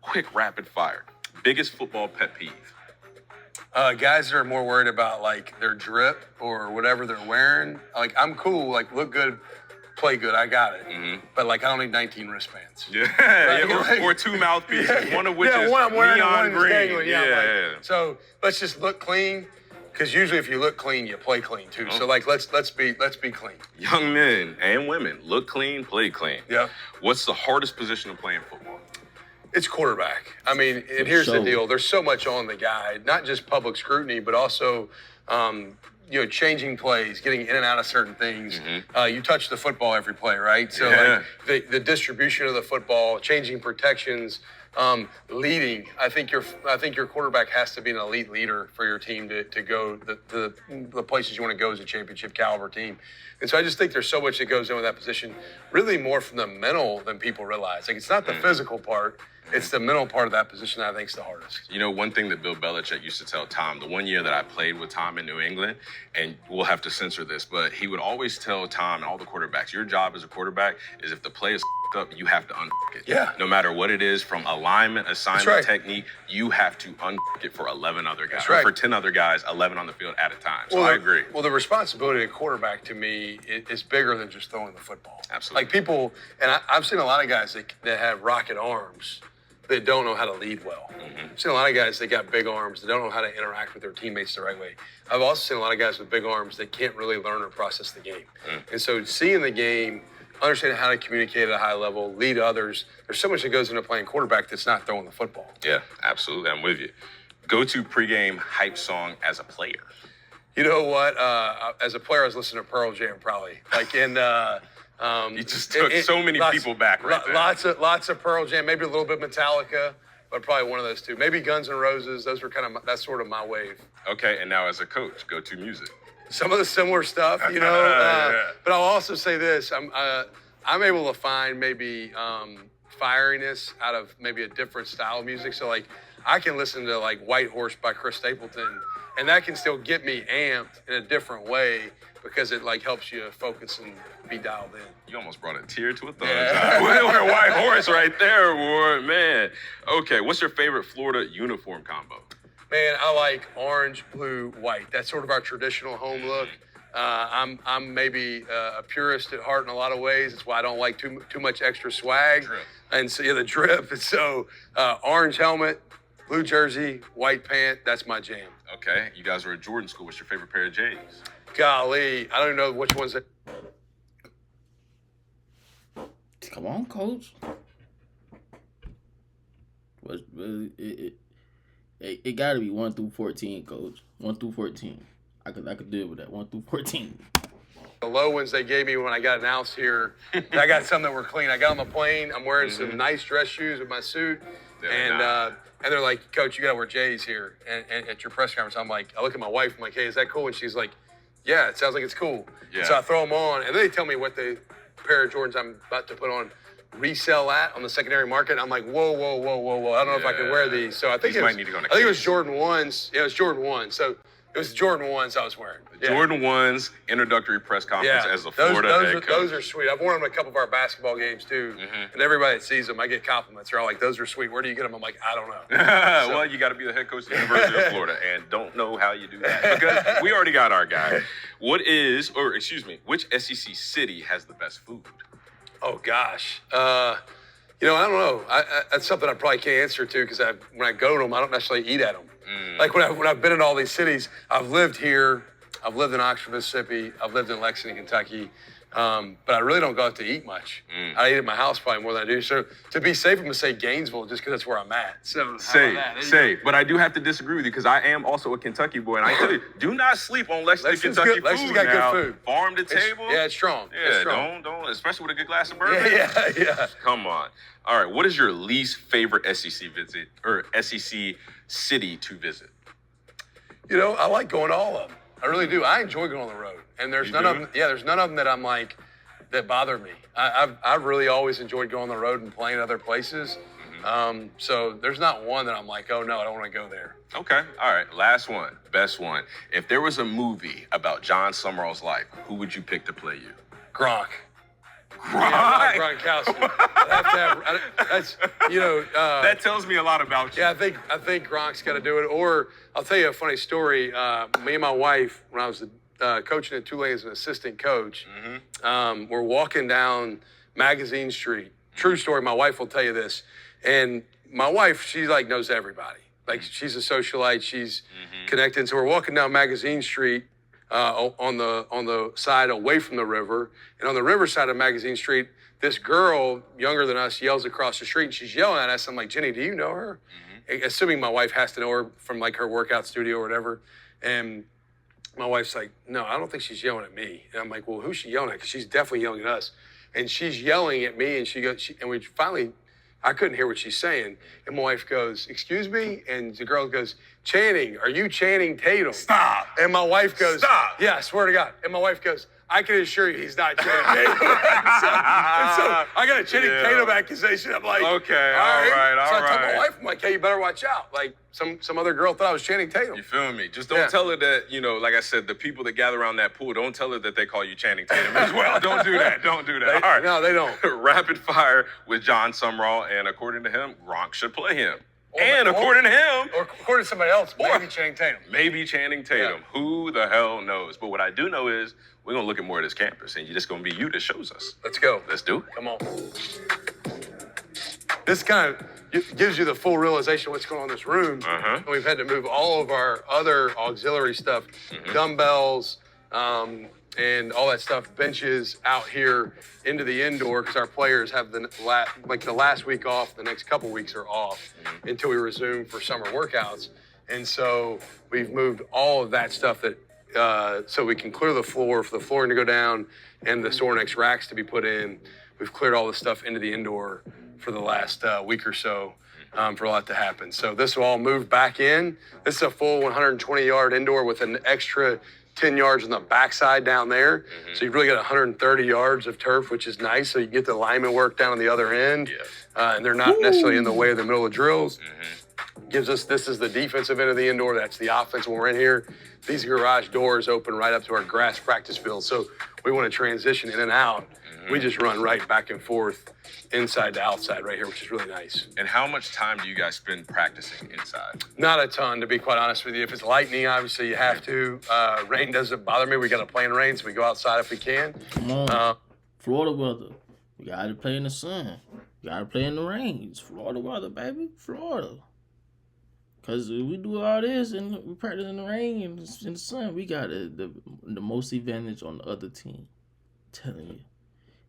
[SPEAKER 2] Quick rapid fire. Biggest football pet peeve?
[SPEAKER 3] Guys that are more worried about like their drip or whatever they're wearing. Like, I'm cool, like look good, play good, I got it. But like, I don't need 19 wristbands.
[SPEAKER 2] Or 2 mouthpieces, one of which is
[SPEAKER 3] one I'm wearing
[SPEAKER 2] neon
[SPEAKER 3] and one
[SPEAKER 2] green.
[SPEAKER 3] Dangling. So let's just look clean, because usually if you look clean, you play clean too. So like let's be clean.
[SPEAKER 2] Young men and women, look clean, play clean.
[SPEAKER 3] Yeah.
[SPEAKER 2] What's the hardest position to play in football?
[SPEAKER 3] It's quarterback. I mean, and here's the deal. There's so much on the guy, not just public scrutiny, but also, changing plays, getting in and out of certain things. You touch the football every play, right? So like the distribution of the football, changing protections, leading. I think your quarterback has to be an elite leader for your team to go the places you want to go as a championship caliber team. And so I just think there's so much that goes in with that position, really more from the mental than people realize. Like it's not the physical part. It's the mental part of that position that I think is the hardest.
[SPEAKER 2] You know, one thing that Bill Belichick used to tell Tom, the one year that I played with Tom in New England, and we'll have to censor this, but he would always tell Tom and all the quarterbacks, your job as a quarterback is if the play is up, you have to it.
[SPEAKER 3] Yeah.
[SPEAKER 2] No matter what it is, from alignment, assignment, technique, you have to it for 11 other guys. Or for 10 other guys, 11 on the field at a time. So I agree.
[SPEAKER 3] Well, the responsibility of quarterback to me is bigger than just throwing the football.
[SPEAKER 2] Absolutely.
[SPEAKER 3] Like people, and I've seen a lot of guys that have rocket arms that don't know how to lead well. I've seen a lot of guys that got big arms that don't know how to interact with their teammates the right way. I've also seen a lot of guys with big arms that can't really learn or process the game. And so seeing the game, understanding how to communicate at a high level, lead others, there's so much that goes into playing quarterback that's not throwing the football.
[SPEAKER 2] Yeah, absolutely. I'm with you. Go-to pregame hype song as a player.
[SPEAKER 3] You know what? As a player, I was listening to Pearl Jam probably. Like in...
[SPEAKER 2] you just took so many people back right there.
[SPEAKER 3] Lots of Pearl Jam, maybe a little bit Metallica, but probably one of those two. Maybe Guns N' Roses. Those were that's sort of my wave.
[SPEAKER 2] Okay, and now as a coach, go-to music.
[SPEAKER 3] Some of the similar stuff, you know. But I'll also say this: I'm able to find maybe fieriness out of maybe a different style of music. So like I can listen to like White Horse by Chris Stapleton, and that can still get me amped in a different way because it like helps you focus and be dialed in.
[SPEAKER 2] You almost brought a tear to a thumbs. We're White Horse right there, boy, man. Okay, what's your favorite Florida uniform combo?
[SPEAKER 3] Man, I like orange, blue, white. That's sort of our traditional home look. I'm maybe a purist at heart in a lot of ways. That's why I don't like too much extra swag.
[SPEAKER 2] Drip.
[SPEAKER 3] And so the drip. And so orange helmet, blue jersey, white pant. That's my jam.
[SPEAKER 2] Okay, you guys are at Jordan School. What's your favorite pair of J's?
[SPEAKER 3] Golly, I don't even know which ones.
[SPEAKER 1] Come on, coach. It got to be 1 through 14, coach. 1 through 14. I could deal with that. 1 through 14.
[SPEAKER 3] The low ones they gave me when I got announced here, I got some that were clean. I got on the plane. I'm wearing some nice dress shoes with my suit. And they're like, Coach, you got to wear J's here and at your press conference. I'm like, I look at my wife. I'm like, hey, is that cool? And she's like, yeah, it sounds like it's cool. Yeah. So I throw them on. And then they tell me what the pair of Jordans I'm about to put on resell at on the secondary market. I'm like, whoa. I don't know if I can wear these. So I think it was Jordan 1s. Yeah, it was Jordan 1s. So it was Jordan 1s I was wearing.
[SPEAKER 2] Jordan 1s introductory press conference as a Florida head coach.
[SPEAKER 3] Those are sweet. I've worn them at a couple of our basketball games too. And everybody that sees them, I get compliments. They're all like, those are sweet. Where do you get them? I'm like, I don't know.
[SPEAKER 2] Well, you got to be the head coach of the University of Florida and don't know how you do that because we already got our guy. Which SEC city has the best food?
[SPEAKER 3] Oh, gosh. I don't know. That's something I probably can't answer to because when I go to them, I don't necessarily eat at them. Like when I've been in all these cities, I've lived here. I've lived in Oxford, Mississippi. I've lived in Lexington, Kentucky. But I really don't go out to eat much. I eat at my house probably more than I do. So to be safe, I'm going to say Gainesville just because that's where I'm at. So
[SPEAKER 2] But I do have to disagree with you because I am also a Kentucky boy. And I tell you, do not sleep on Lexington, Kentucky food.
[SPEAKER 3] Lexington's got good food.
[SPEAKER 2] Farm to table.
[SPEAKER 3] It's strong.
[SPEAKER 2] Yeah,
[SPEAKER 3] it's strong.
[SPEAKER 2] Don't, especially with a good glass of bourbon.
[SPEAKER 3] Yeah.
[SPEAKER 2] Come on. All right, what is your least favorite SEC visit or SEC city to visit?
[SPEAKER 3] I like going to all of them. I really do. I enjoy going on the road. And there's none of them. Yeah, there's none of them that I'm like, that bother me. I've really always enjoyed going on the road and playing other places. So there's not one that I'm like, oh no, I don't want to go there.
[SPEAKER 2] Okay. All right. Last one. Best one. If there was a movie about John Summerall's life, who would you pick to play you?
[SPEAKER 3] Gronk.
[SPEAKER 2] Gronk.
[SPEAKER 3] Gronkowski.
[SPEAKER 2] That tells me a lot about you.
[SPEAKER 3] Yeah, I think Gronk's got to do it. Or I'll tell you a funny story. Me and my wife, when I was coaching at Tulane as an assistant coach, we're walking down Magazine Street. True story. My wife will tell you this. And my wife, she knows everybody. Like she's a socialite. She's connected. So we're walking down Magazine Street on the side away from the river. And on the river side of Magazine Street, this girl, younger than us, yells across the street. And she's yelling at us. I'm like, Jenny, do you know her? Assuming my wife has to know her from like her workout studio or whatever. And my wife's like, no, I don't think she's yelling at me. And I'm like, well, who's she yelling at? Because she's definitely yelling at us. And she's yelling at me, and and we finally, I couldn't hear what she's saying. And my wife goes, excuse me? And the girl goes, Channing, are you Channing Tatum?
[SPEAKER 2] Stop.
[SPEAKER 3] And my wife goes,
[SPEAKER 2] Stop.
[SPEAKER 3] Yeah, I swear to God. And my wife goes, I can assure you he's not Channing Tatum. so I got a Channing Tatum accusation. I'm like,
[SPEAKER 2] okay, all right.
[SPEAKER 3] So I told my wife, I'm like, hey, you better watch out. Like some other girl thought I was Channing Tatum.
[SPEAKER 2] You feel me? Just don't tell her that, you know, like I said, the people that gather around that pool, don't tell her that they call you Channing Tatum as well. Don't do that. Don't do that. All right.
[SPEAKER 3] No, they don't.
[SPEAKER 2] Rapid fire with John Sumrall, and according to him, Gronk should play him. According to him,
[SPEAKER 3] or according to somebody else, maybe Channing Tatum.
[SPEAKER 2] Maybe Channing Tatum. Yeah. Who the hell knows? But what I do know is we're going to look at more of this campus, and you're just going to be you that shows us.
[SPEAKER 3] Let's go.
[SPEAKER 2] Let's do it.
[SPEAKER 3] Come on. This kind of gives you the full realization of what's going on in this room. And we've had to move all of our other auxiliary stuff, dumbbells, and all that stuff, benches out here into the indoor because our players have the last week off, the next couple weeks are off until we resume for summer workouts. And so we've moved all of that stuff so we can clear the floor for the flooring to go down and the Sornex racks to be put in. We've cleared all the stuff into the indoor for the last week or so for a lot to happen. So this will all move back in. This is a full 120-yard indoor with an extra 10 yards on the backside down there. So you've really got 130 yards of turf, which is nice. So you get the lineman work down on the other end. And they're not necessarily in the way of the middle of drills. This is the defensive end of the indoor. That's the offense when we're in here. These garage doors open right up to our grass practice field. So we want to transition in and out. We just run right back and forth inside to outside right here, which is really nice.
[SPEAKER 2] And how much time do you guys spend practicing inside?
[SPEAKER 3] Not a ton, to be quite honest with you. If it's lightning, obviously you have to. Rain doesn't bother me. We got to play in rain, so we go outside if we can.
[SPEAKER 1] Come on. Florida weather. We got to play in the sun. We got to play in the rain. It's Florida weather, baby. Florida. Because we do all this and we practice in the rain and in the sun, we got the most advantage on the other team. I'm telling you.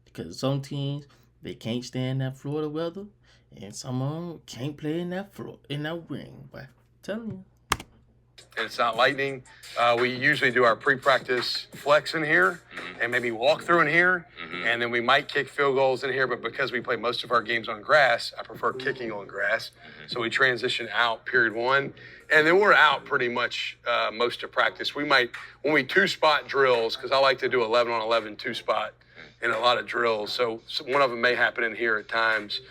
[SPEAKER 1] Because some teams, they can't stand that Florida weather, and some of them can't play in that rain. But I'm telling you.
[SPEAKER 3] And it's not lightning. We usually do our pre-practice flex in here and maybe walk through in here. And then we might kick field goals in here, but because we play most of our games on grass, I prefer kicking on grass. So we transition out period one. And then we're out pretty much most of practice. We might, when we two-spot drills, because I like to do 11 on 11 two-spot in a lot of drills. So one of them may happen in here at times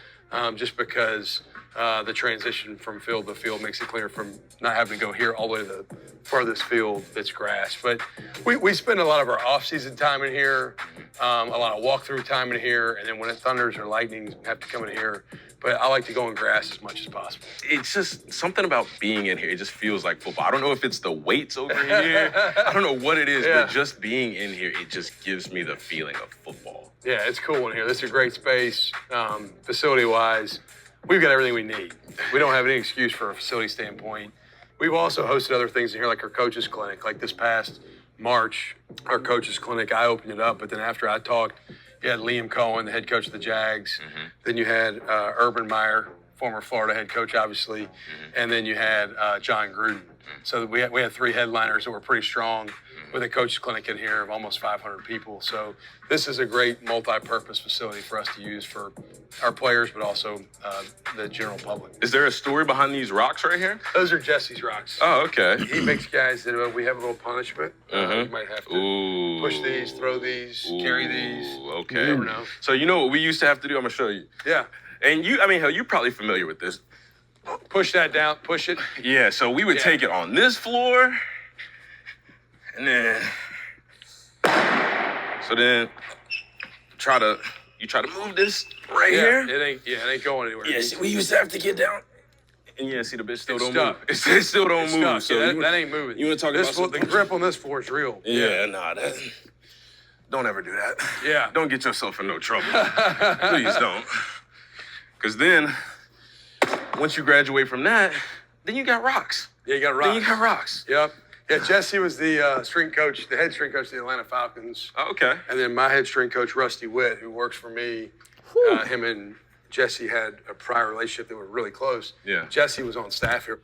[SPEAKER 3] just because the transition from field to field makes it clear from not having to go here all the way to the farthest field that's grass. But we spend a lot of our off-season time in here, a lot of walkthrough time in here, and then when it thunders or lightnings, we have to come in here. But I like to go in grass as much as possible.
[SPEAKER 2] It's just something about being in here. It just feels like football. I don't know if it's the weights over here. I don't know what it is, but just being in here, it just gives me the feeling of football.
[SPEAKER 3] Yeah, it's cool in here. This is a great space, facility-wise. We've got everything we need. We don't have any excuse for a facility standpoint. We've also hosted other things in here, like our coaches clinic. Like this past March, our coaches clinic, I opened it up, but then after I talked, you had Liam Cohen, the head coach of the Jags. Then you had Urban Meyer, former Florida head coach, obviously. And then you had John Gruden. So we had three headliners that were pretty strong with a coaches clinic in here of almost 500 people. So this is a great multi-purpose facility for us to use for our players, but also the general public.
[SPEAKER 2] Is there a story behind these rocks right here?
[SPEAKER 3] Those are Jesse's rocks.
[SPEAKER 2] Oh, okay.
[SPEAKER 3] He makes guys that we have a little punishment. You might have to push these, throw these, carry these.
[SPEAKER 2] Okay.
[SPEAKER 3] You never know.
[SPEAKER 2] So you know what we used to have to do? I'm gonna show you.
[SPEAKER 3] Yeah.
[SPEAKER 2] And you're probably familiar with this.
[SPEAKER 3] Push that down, push it.
[SPEAKER 2] Yeah, so we would take it on this floor, and then, try to move this right here.
[SPEAKER 3] It ain't going anywhere.
[SPEAKER 2] Yeah, see, we used to have to get down. And see, the bitch still don't
[SPEAKER 3] stuck.
[SPEAKER 2] move. It still don't move.
[SPEAKER 3] Stuck.
[SPEAKER 2] So
[SPEAKER 3] that ain't moving.
[SPEAKER 2] You want to talk about
[SPEAKER 3] the grip on this floor is real.
[SPEAKER 2] Yeah, don't ever do that.
[SPEAKER 3] Yeah.
[SPEAKER 2] Don't get yourself in no trouble. Please don't. Because then, once you graduate from that, then you got rocks.
[SPEAKER 3] Yeah, you got rocks.
[SPEAKER 2] Then you got rocks.
[SPEAKER 3] Yep. Yeah, Jesse was the strength coach, the head strength coach of the Atlanta Falcons.
[SPEAKER 2] Oh, okay.
[SPEAKER 3] And then my head strength coach, Rusty Witt, who works for me, him and Jesse had a prior relationship that were really close.
[SPEAKER 2] Yeah.
[SPEAKER 3] Jesse was on staff here.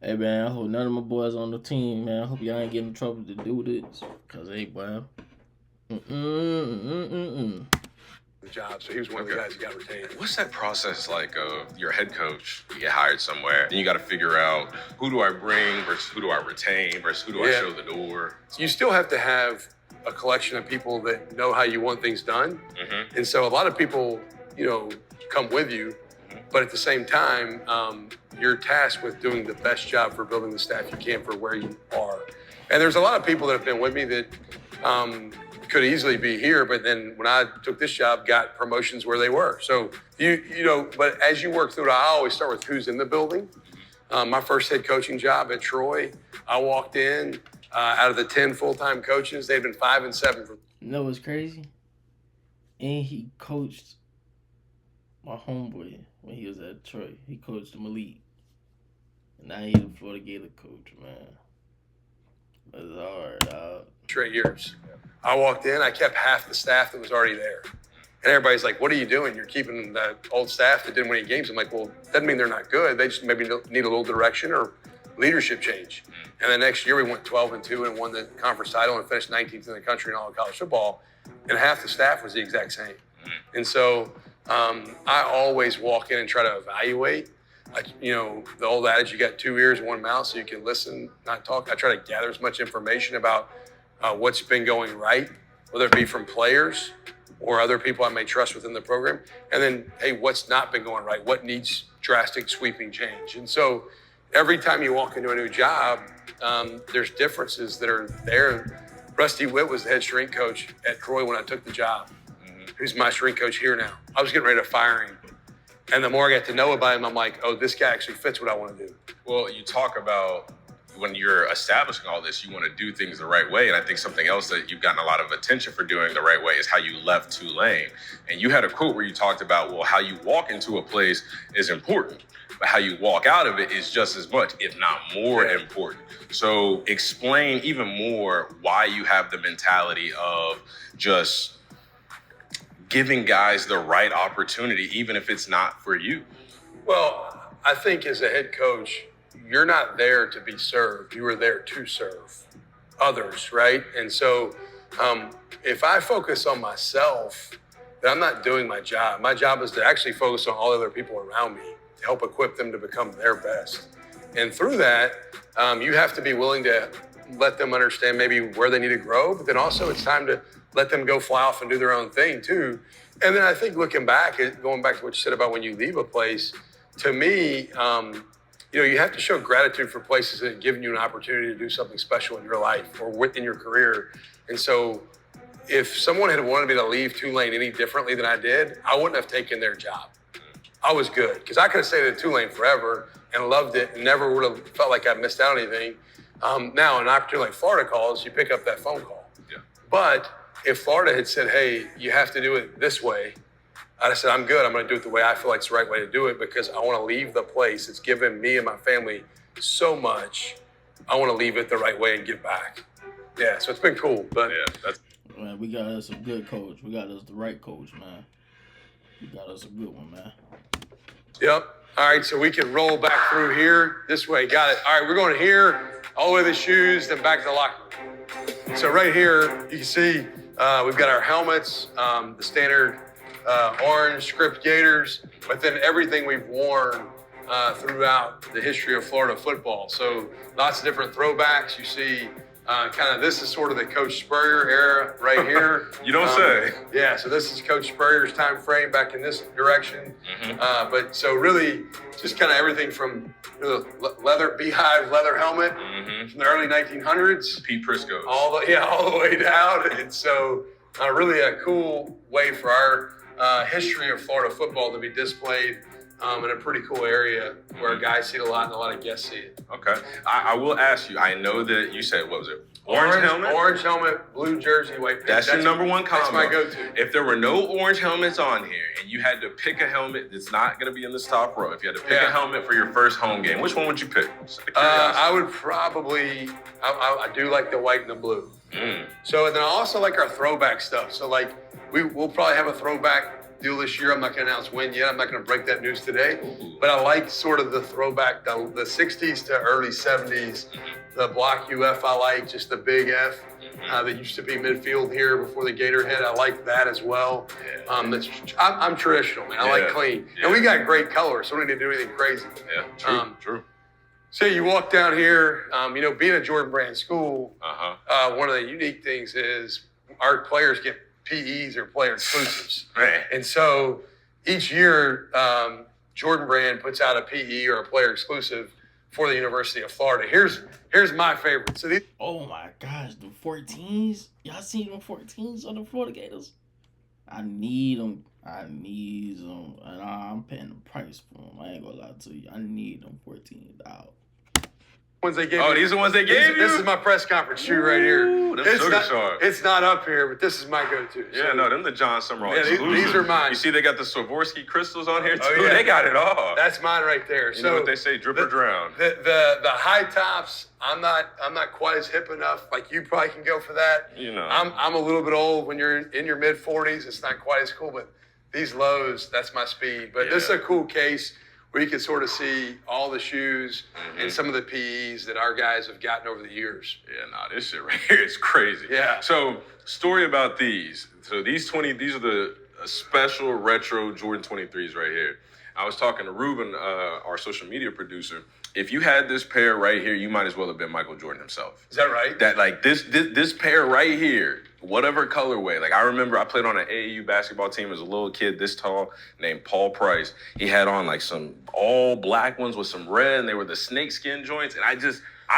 [SPEAKER 1] Hey, man, I hope none of my boys on the team, man. I hope y'all ain't getting in trouble to do this. Because, hey, boy.
[SPEAKER 3] The job, so he was one of the guys who got retained.
[SPEAKER 2] What's that process like of your head coach? You get hired somewhere, then you got to figure out who do I bring versus who do I retain versus who do I show the door.
[SPEAKER 3] You still have to have a collection of people that know how you want things done. And so a lot of people, come with you, but at the same time, you're tasked with doing the best job for building the staff you can for where you are. And there's a lot of people that have been with me that could easily be here, but then when I took this job, got promotions where they were. So, but as you work through it, I always start with who's in the building. My first head coaching job at Troy, I walked in, out of the 10 full-time coaches, they'd been 5 and 7.
[SPEAKER 1] You know what's crazy? And he coached my homeboy when he was at Troy. He coached him elite. And now he's a Florida Gator coach, man. That's hard, dog.
[SPEAKER 3] Straight years. I walked in, I kept half the staff that was already there. And everybody's like, what are you doing? You're keeping the old staff that didn't win any games. I'm like, well, doesn't mean they're not good. They just maybe need a little direction or leadership change. And the next year we went 12-2 and won the conference title and finished 19th in the country in all of college football. And half the staff was the exact same. And so I always walk in and try to evaluate. The old adage, you got 2 ears and 1 mouth, so you can listen, not talk. I try to gather as much information about what's been going right, whether it be from players or other people I may trust within the program. And then, hey, what's not been going right? What needs drastic sweeping change? And so every time you walk into a new job, there's differences that are there. Rusty Witt was the head strength coach at Troy when I took the job, who's my strength coach here now. I was getting ready to fire him. And the more I got to know about him, I'm like, oh, this guy actually fits what I want to do.
[SPEAKER 2] Well, you talk about when you're establishing all this, you want to do things the right way. And I think something else that you've gotten a lot of attention for doing the right way is how you left Tulane. And you had a quote where you talked about, well, how you walk into a place is important, but how you walk out of it is just as much, if not more important. So explain even more why you have the mentality of just giving guys the right opportunity, even if it's not for you.
[SPEAKER 3] Well, I think as a head coach, you're not there to be served. You are there to serve others, right? And so if I focus on myself, then I'm not doing my job. My job is to actually focus on all other people around me to help equip them to become their best. And through that, you have to be willing to let them understand maybe where they need to grow, but then also it's time to let them go fly off and do their own thing too. And then I think looking back, going back to what you said about when you leave a place, to me, you have to show gratitude for places that have given you an opportunity to do something special in your life or within your career. And so if someone had wanted me to leave Tulane any differently than I did, I wouldn't have taken their job. I was good because I could have stayed at Tulane forever and loved it and never would have felt like I missed out on anything. Now, an opportunity like Florida calls, you pick up that phone call.
[SPEAKER 2] Yeah.
[SPEAKER 3] But if Florida had said, hey, you have to do it this way, I'd have said, I'm good. I'm going to do it the way I feel like it's the right way to do it because I want to leave the place. It's given me and my family so much. I want to leave it the right way and give back. Yeah, so it's been cool. But
[SPEAKER 1] man, we got us a good coach. We got us the right coach, man. We got us a good one, man.
[SPEAKER 3] Yep. All right, so we can roll back through here this way. Got it. All right, we're going here, all the way to the shoes, then back to the locker room. So right here, you can see we've got our helmets, the standard orange script Gators, but then everything we've worn throughout the history of Florida football. So lots of different throwbacks. You see this is sort of the Coach Spurrier era right here.
[SPEAKER 2] You don't say.
[SPEAKER 3] Yeah, so this is Coach Spurrier's time frame back in this direction. But so really just kind of everything from the leather beehive leather helmet from the early 1900s.
[SPEAKER 2] Pete Prisco's.
[SPEAKER 3] All the way down. And so really a cool way for our history of Florida football to be displayed. in a pretty cool area where guys see it a lot and a lot of guests see it.
[SPEAKER 2] Okay. I will ask you, I know that you said, what was it? Orange helmet, blue jersey, white pants.
[SPEAKER 1] That's
[SPEAKER 2] your number one combo.
[SPEAKER 3] That's my go-to.
[SPEAKER 2] If there were no orange helmets on here and you had to pick a helmet that's not going to be in this top row, if you had to pick a helmet for your first home game, which one would you pick?
[SPEAKER 3] I would probably, I do like the white and the blue. So, and then I also like our throwback stuff. So like, we'll probably have a throwback deal this year. I'm not going to announce when yet. I'm not going to break that news today. But I like sort of the throwback, the 60s to early 70s. The block UF I like, just the big F that used to be midfield here before the Gator hit. I like that as well. I'm traditional, man. I like clean. And we got great colors, so we don't need to do anything crazy.
[SPEAKER 2] Yeah, true.
[SPEAKER 3] So you walk down here, you know, being a Jordan Brand school, one of the unique things is our players get PEs or player exclusives. And so each year, Jordan Brand puts out a PE or a player exclusive for the University of Florida. Here's my favorite. So these.
[SPEAKER 1] Oh my gosh, the 14s. Y'all seen them 14s on the Florida Gators? I need them. And I'm paying the price for them. I ain't gonna lie to you. I need them 14 out.
[SPEAKER 3] Ones they gave
[SPEAKER 2] me.
[SPEAKER 3] These are the ones they gave you? This is my press conference shoe right here. It's not up here, but this is my go-to.
[SPEAKER 2] Yeah, no, them the John Summerall.
[SPEAKER 3] Yeah, these are mine.
[SPEAKER 2] You see they got the Swarovski crystals on here too? Oh, yeah. They got it all.
[SPEAKER 3] That's mine right there.
[SPEAKER 2] You know what they say, drip or drown.
[SPEAKER 3] The high tops, I'm not quite as hip enough. Like you probably can go for that.
[SPEAKER 2] You know.
[SPEAKER 3] I'm a little bit old. When you're in your mid-40s, it's not quite as cool, but these lows, that's my speed. But this is a cool case where you can sort of see all the shoes and some of the PEs that our guys have gotten over the years.
[SPEAKER 2] Yeah, nah, this shit right here is crazy.
[SPEAKER 3] Yeah.
[SPEAKER 2] So, story about these. So these are the special retro Jordan 23s right here. I was talking to Ruben, our social media producer. If you had this pair right here, you might as well have been Michael Jordan himself.
[SPEAKER 3] Is that right?
[SPEAKER 2] That like this pair right here, whatever colorway. Like I remember I played on an AAU basketball team as a little kid this tall named Paul Price. He had on like some all black ones with some red and they were the snakeskin joints. And I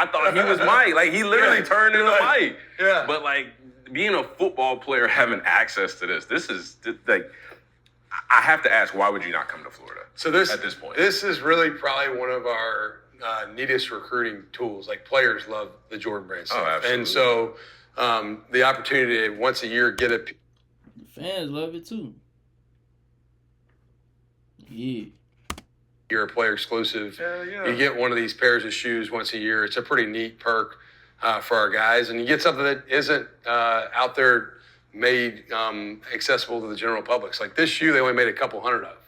[SPEAKER 2] thought he was Mike. Like he literally turned into Mike.
[SPEAKER 3] Yeah.
[SPEAKER 2] But like being a football player, having access to this is like, I have to ask, why would you not come to Florida?
[SPEAKER 3] So at this point, this is really probably one of our neatest recruiting tools. Like players love the Jordan Brand stuff.
[SPEAKER 2] Oh, absolutely.
[SPEAKER 3] And so the opportunity to once a year get a.
[SPEAKER 1] The fans love it too. Yeah.
[SPEAKER 3] You're a player exclusive.
[SPEAKER 2] Hell yeah.
[SPEAKER 3] You get one of these pairs of shoes once a year. It's a pretty neat perk for our guys, and you get something that isn't out there made accessible to the general public. So like this shoe, they only made a couple hundred of.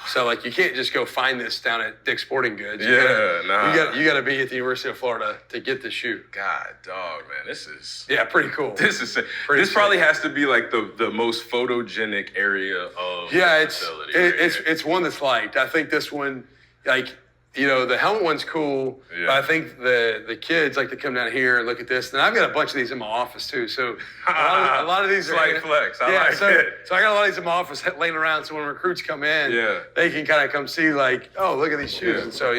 [SPEAKER 3] So like you can't just go find this down at Dick's Sporting Goods. You gotta be at the University of Florida to get the shoe.
[SPEAKER 2] God, dog, man, this is
[SPEAKER 3] pretty cool.
[SPEAKER 2] This probably has to be like the most photogenic area of the facility.
[SPEAKER 3] It's one that's liked. I think this one, like, you know, the helmet one's cool, but I think the kids like to come down here and look at this. And I've got a bunch of these in my office too. So a lot of these
[SPEAKER 2] slight flex. I like it.
[SPEAKER 3] So I got a lot of these in my office laying around. So when recruits come in, they can kind of come see like, oh, look at these shoes. And so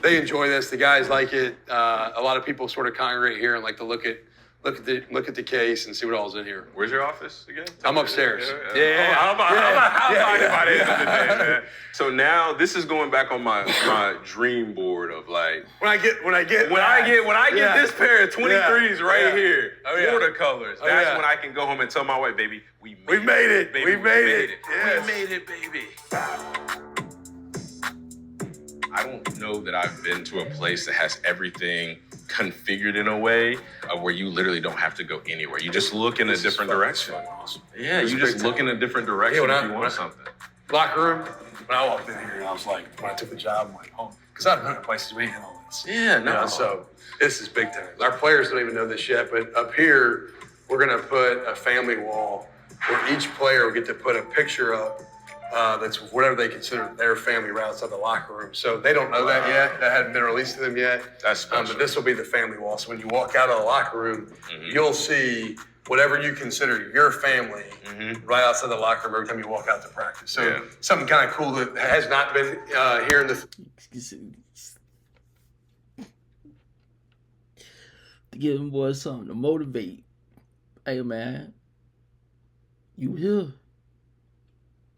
[SPEAKER 3] they enjoy this. The guys like it. A lot of people sort of congregate here and like to look at the case and see what all's in here.
[SPEAKER 2] Where's your office again?
[SPEAKER 3] I'm upstairs.
[SPEAKER 2] How about it? Man. So now this is going back on my dream board of like
[SPEAKER 3] when I get
[SPEAKER 2] this pair of 23s right here, Florida colors.
[SPEAKER 3] Oh,
[SPEAKER 2] that's when I can go home and tell my wife, baby, we made it.
[SPEAKER 3] We made it.
[SPEAKER 2] Yes. We made it, baby. I don't know that I've been to a place that has everything configured in a way where you literally don't have to go anywhere. You just look in a different direction.
[SPEAKER 3] Awesome.
[SPEAKER 2] Yeah, you just look in a different direction if you want something.
[SPEAKER 3] Locker room, when I walked in here, I was like, when I took the job, I'm like, oh, because I've been in places we ain't had all this.
[SPEAKER 2] Yeah, no.
[SPEAKER 3] You know, so this is big time. Our players don't even know this yet, but up here, we're going to put a family wall where each player will get to put a picture up that's whatever they consider their family right outside the locker room. So they don't know that yet. That hadn't been released to them yet.
[SPEAKER 2] That's special.
[SPEAKER 3] But this will be the family wall. So when you walk out of the locker room, you'll see whatever you consider your family right outside the locker room every time you walk out to practice. So something kind of cool that has not been here in the...
[SPEAKER 1] To give them boys something to motivate. Hey, man. You here.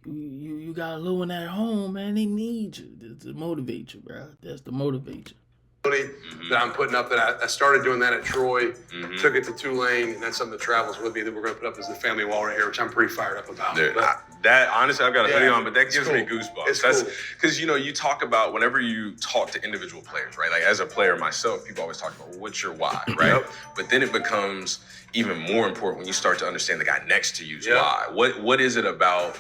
[SPEAKER 1] you got a little one at home, man. They need you to motivate you, bro. That's to motivate you.
[SPEAKER 3] That I'm putting up that I started doing that at Troy, took it to Tulane, and that's something that travels with me that we're going to put up as the family wall right here, which I'm pretty fired up about.
[SPEAKER 2] Dude,
[SPEAKER 3] but,
[SPEAKER 2] that honestly, I've got a video on, but that gives
[SPEAKER 3] cool.
[SPEAKER 2] me goosebumps.
[SPEAKER 3] It's
[SPEAKER 2] That's
[SPEAKER 3] cool.
[SPEAKER 2] because you talk about whenever you talk to individual players, right? Like as a player myself, people always talk about, well, what's your why, right?
[SPEAKER 3] Yep.
[SPEAKER 2] But then it becomes even more important when you start to understand the guy next to you's why. What is it about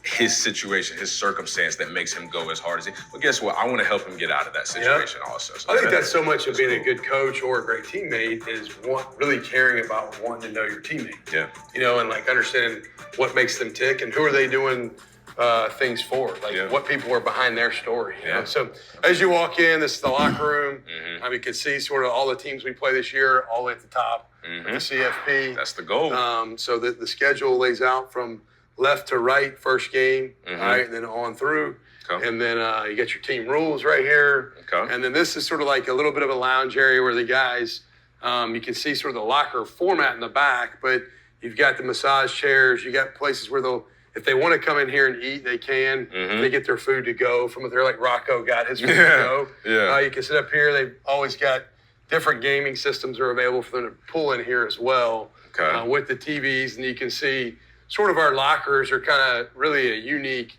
[SPEAKER 2] his situation, his circumstance that makes him go as hard as he? Well, guess what? I want to help him get out of that situation also. So
[SPEAKER 3] I think that's so much of being a good coach or a great teammate is really caring about wanting to know your teammate.
[SPEAKER 2] Yeah.
[SPEAKER 3] And like understanding what makes them tick and who are they doing things for, like what people are behind their story. You know? So as you walk in, this is the locker room. You can see sort of all the teams we play this year, all the way at the top of the CFP.
[SPEAKER 2] That's the goal.
[SPEAKER 3] So the schedule lays out from left to right, first game, all right, and then on through. Okay. And then you get your team rules right here. Okay. And then this is sort of like a little bit of a lounge area where the guys, you can see sort of the locker format in the back, but you've got the massage chairs. You got places where if they want to come in here and eat, they can. They get their food to go from there. Like Rocco got his food to go. Yeah. You can sit up here. They've always got different gaming systems are available for them to pull in here as well. Okay. With the TVs, and you can see sort of our lockers are kind of really a unique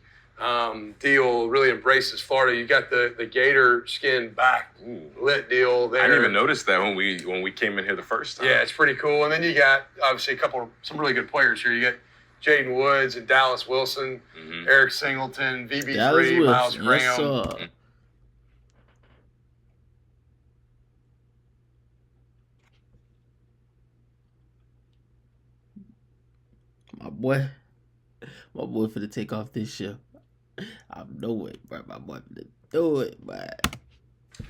[SPEAKER 3] deal, really embraces Florida. You got the gator skin back lit deal there.
[SPEAKER 2] I didn't even notice that when we came in here the first time.
[SPEAKER 3] Yeah, it's pretty cool. And then you got obviously some really good players here. You got Jaden Woods and Dallas Wilson, Eric Singleton, VB3, Miles Graham.
[SPEAKER 1] Yes, My boy finna take off this shift. I know it, bro. My boy finna do it, man.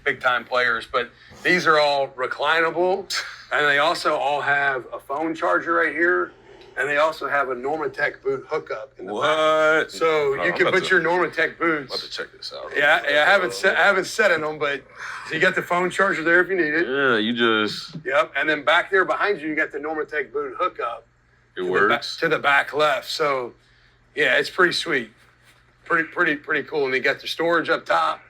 [SPEAKER 3] Big time players, but these are all reclinable, and they also all have a phone charger right here, and they also have a Normatec boot hookup in the back. So you can put your Normatec boots.
[SPEAKER 2] I'm about to check this out.
[SPEAKER 3] Yeah, I haven't set in them, but so you got the phone charger there if you need it.
[SPEAKER 2] Yeah, you just.
[SPEAKER 3] Yep, and then back there behind you got the Normatec boot hookup.
[SPEAKER 2] It works
[SPEAKER 3] to the back left. So, yeah, it's pretty sweet, pretty cool. And they got the storage up top.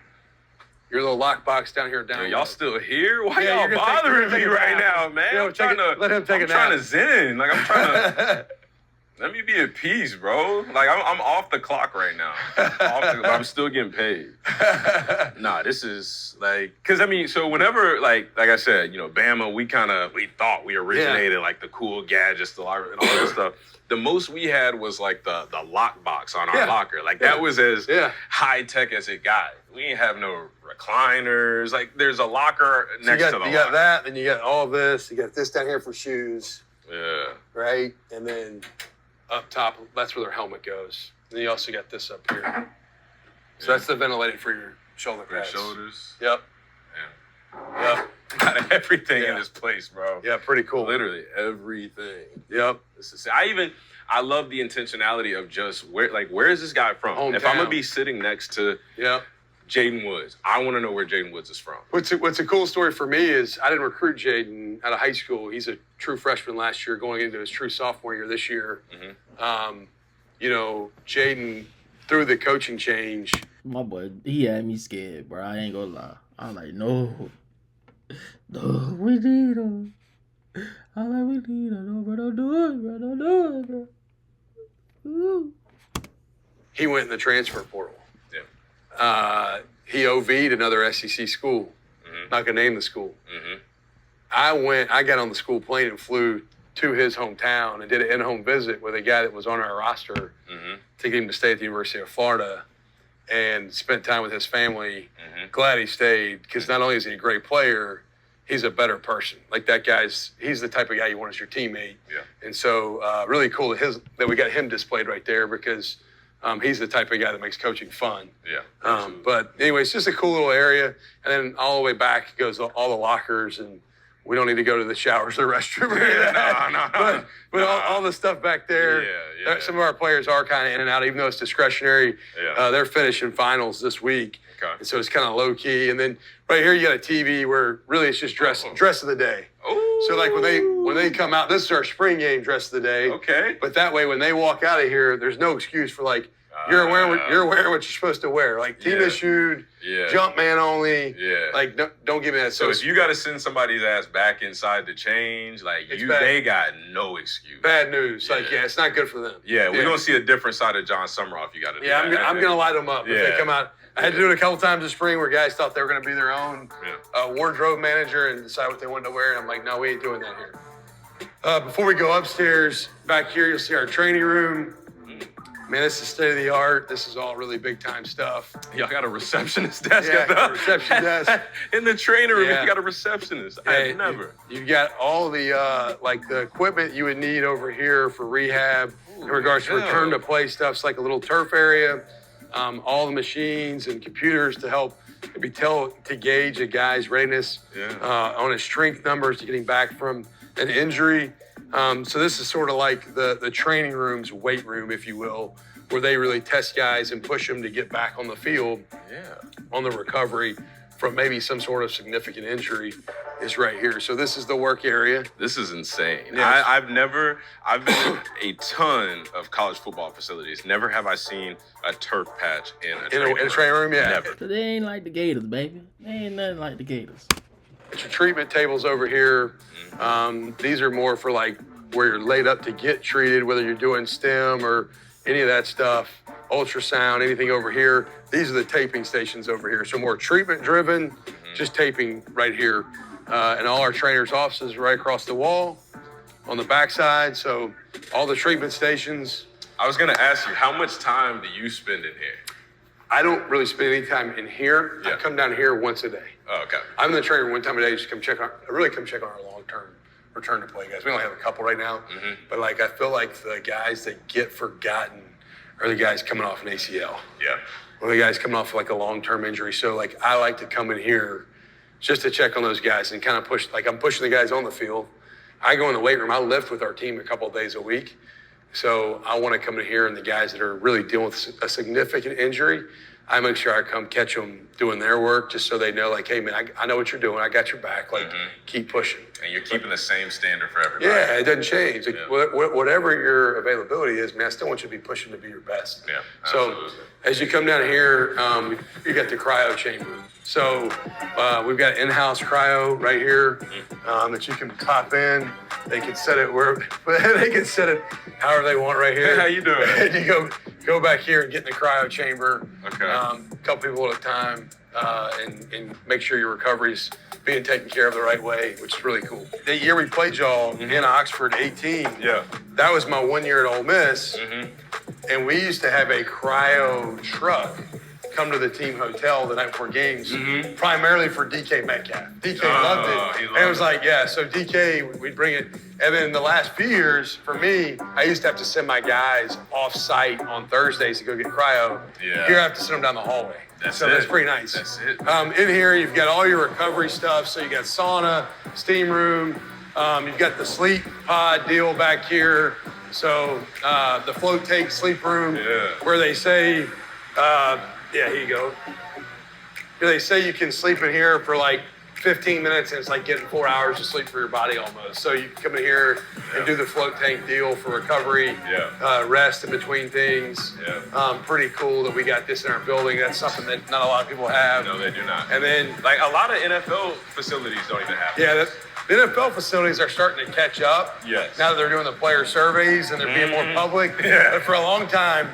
[SPEAKER 3] Your little lockbox down here.
[SPEAKER 2] Y'all still here? Why y'all bothering me right now, man?
[SPEAKER 3] Let him take a nap.
[SPEAKER 2] I'm trying to zen. Like I'm trying to. Let me be at peace, bro. Like I'm off the clock right now. But I'm still getting paid. Nah, this is like, cause I mean, so whenever like I said, Bama, we thought we originated like the cool gadgets, and all this stuff. The most we had was like the lock box on our locker. Like that was as high tech as it got. We ain't have no recliners. Like there's a locker next to the locker.
[SPEAKER 3] You got that, then you got all this. You got this down here for shoes.
[SPEAKER 2] Yeah.
[SPEAKER 3] Right, and then up top, that's where their helmet goes. And you also got this up here. So that's the ventilating for your shoulder pads.
[SPEAKER 2] Your shoulders.
[SPEAKER 3] Yep.
[SPEAKER 2] Yeah. Yep. Got everything in this place, bro.
[SPEAKER 3] Yeah, pretty cool.
[SPEAKER 2] Literally everything.
[SPEAKER 3] Yep.
[SPEAKER 2] I love the intentionality of just where is this guy from?
[SPEAKER 3] Hometown.
[SPEAKER 2] If I'm gonna be sitting next to Jaden Woods, I want to know where Jaden Woods is from.
[SPEAKER 3] What's a cool story for me is I didn't recruit Jaden out of high school. He's a true freshman last year, going into his true sophomore year this year. Jaden, through the coaching change.
[SPEAKER 1] My boy, he had me scared, bro. I ain't gonna lie. I'm like, no, we need him. I'm like, we need him. No, bro, don't do it, bro. Don't do it, bro. Ooh.
[SPEAKER 3] He went in the transfer portal. He OV'd another SEC school. Not gonna name the school. I got on the school plane and flew to his hometown and did an in-home visit with a guy that was on our roster to get him to stay at the University of Florida and spent time with his family. Glad he stayed, because not only is he a great player, he's a better person. Like he's the type of guy you want as your teammate. Yeah. And so really cool that we got him displayed right there, because he's the type of guy that makes coaching fun.
[SPEAKER 2] Yeah.
[SPEAKER 3] But anyway, it's just a cool little area. And then all the way back goes all the lockers, and we don't need to go to the showers or the restroom or anything. No. But all the stuff back there, some of our players are kind of in and out, even though it's discretionary. They're finishing finals this week. Okay. And so it's kind of low key. And then right here you got a TV where really it's just dress of the day. Oh. So like when they come out, this is our spring game dress of the day.
[SPEAKER 2] Okay.
[SPEAKER 3] But that way when they walk out of here, there's no excuse for like You're wearing what you're supposed to wear. Like team issued, jump man only.
[SPEAKER 2] Yeah.
[SPEAKER 3] Like don't give me that.
[SPEAKER 2] So if you got to send somebody's ass back inside to change, like they got no excuse.
[SPEAKER 3] Bad news. Like it's not good for them.
[SPEAKER 2] Yeah, we're gonna see a different side of John Sumrall if you got to.
[SPEAKER 3] Yeah, I'm gonna light them up if they come out. I had to do it a couple times this spring where guys thought they were gonna be their own wardrobe manager and decide what they wanted to wear, and I'm like, no, we ain't doing that here. Before we go upstairs, back here you'll see our training room. Man, this is state of the art. This is all really big time stuff.
[SPEAKER 2] Y'all got a receptionist desk
[SPEAKER 3] at the reception desk
[SPEAKER 2] in the training room. You got a receptionist. I've never.
[SPEAKER 3] You've got all the like the equipment you would need over here for rehab in regards to return to play stuff. It's like a little turf area. All the machines and computers to help maybe to gauge a guy's readiness on his strength numbers to getting back from an injury. So this is sort of like the training room's weight room, if you will, where they really test guys and push them to get back on the field on the recovery from maybe some sort of significant injury is right here. So this is the work area.
[SPEAKER 2] This is insane. Yes. I've been in a ton of college football facilities. Never have I seen a turf patch in a training room.
[SPEAKER 3] Yeah.
[SPEAKER 2] Never.
[SPEAKER 1] So they ain't like the Gators, baby. They ain't nothing like the Gators.
[SPEAKER 3] Your treatment tables over here. These are more for like where you're laid up to get treated, whether you're doing STEM or any of that stuff, ultrasound, anything over here. These are the taping stations over here. So more treatment driven, just taping right here. And all our trainers' offices right across the wall on the backside. So all the treatment stations.
[SPEAKER 2] I was gonna ask you, how much time do you spend in here?
[SPEAKER 3] I don't really spend any time in here. I come down here once a day.
[SPEAKER 2] Oh, okay.
[SPEAKER 3] I'm in the training room one time a day, just come check on our long-term return to play guys. We only have a couple right now, but like I feel like the guys that get forgotten are the guys coming off an ACL.
[SPEAKER 2] Yeah.
[SPEAKER 3] Or the guys coming off like a long-term injury. So like I like to come in here just to check on those guys and kind of push, like I'm pushing the guys on the field. I go in the weight room, I lift with our team a couple of days a week. So I want to come in here and the guys that are really dealing with a significant injury, I make sure I come catch them doing their work just so they know, like, hey, man, I know what you're doing. I got your back. Like, keep pushing.
[SPEAKER 2] And you're keeping the same standard for everybody.
[SPEAKER 3] Yeah, it doesn't change. Like, whatever your availability is, man, I still want you to be pushing to be your best.
[SPEAKER 2] Yeah,
[SPEAKER 3] absolutely. So as you come down here, you got the cryo chamber. So we've got in-house cryo right here that you can pop in. They can set it they can set it however they want right here.
[SPEAKER 2] Hey, how you doing?
[SPEAKER 3] And you go back here and get in the cryo chamber.
[SPEAKER 2] Okay.
[SPEAKER 3] A couple people at a time, and make sure your recovery's being taken care of the right way, which is really cool. The year we played y'all in Oxford, 18.
[SPEAKER 2] Yeah.
[SPEAKER 3] That was my 1 year at Ole Miss, and we used to have a cryo truck come to the team hotel the night before games, primarily for DK Metcalf. DK loved it. And it was like, so DK, we'd bring it. And then the last few years, for me, I used to have to send my guys off-site on Thursdays to go get cryo.
[SPEAKER 2] Yeah.
[SPEAKER 3] Here I have to send them down the hallway. That's pretty nice.
[SPEAKER 2] That's it.
[SPEAKER 3] In here, you've got all your recovery stuff. So you got sauna, steam room. You've got the sleep pod deal back here. So the float tank sleep room where they say, here you go. They say you can sleep in here for like 15 minutes and it's like getting 4 hours of sleep for your body almost. So you can come in here and do the float tank deal for recovery, rest in between things. Pretty cool that we got this in our building. That's something that not a lot of people have.
[SPEAKER 2] No, they do not.
[SPEAKER 3] And then
[SPEAKER 2] like a lot of NFL facilities don't even have that.
[SPEAKER 3] The NFL facilities are starting to catch up.
[SPEAKER 2] Yes.
[SPEAKER 3] Now that they're doing the player surveys and they're being more public. But for a long time,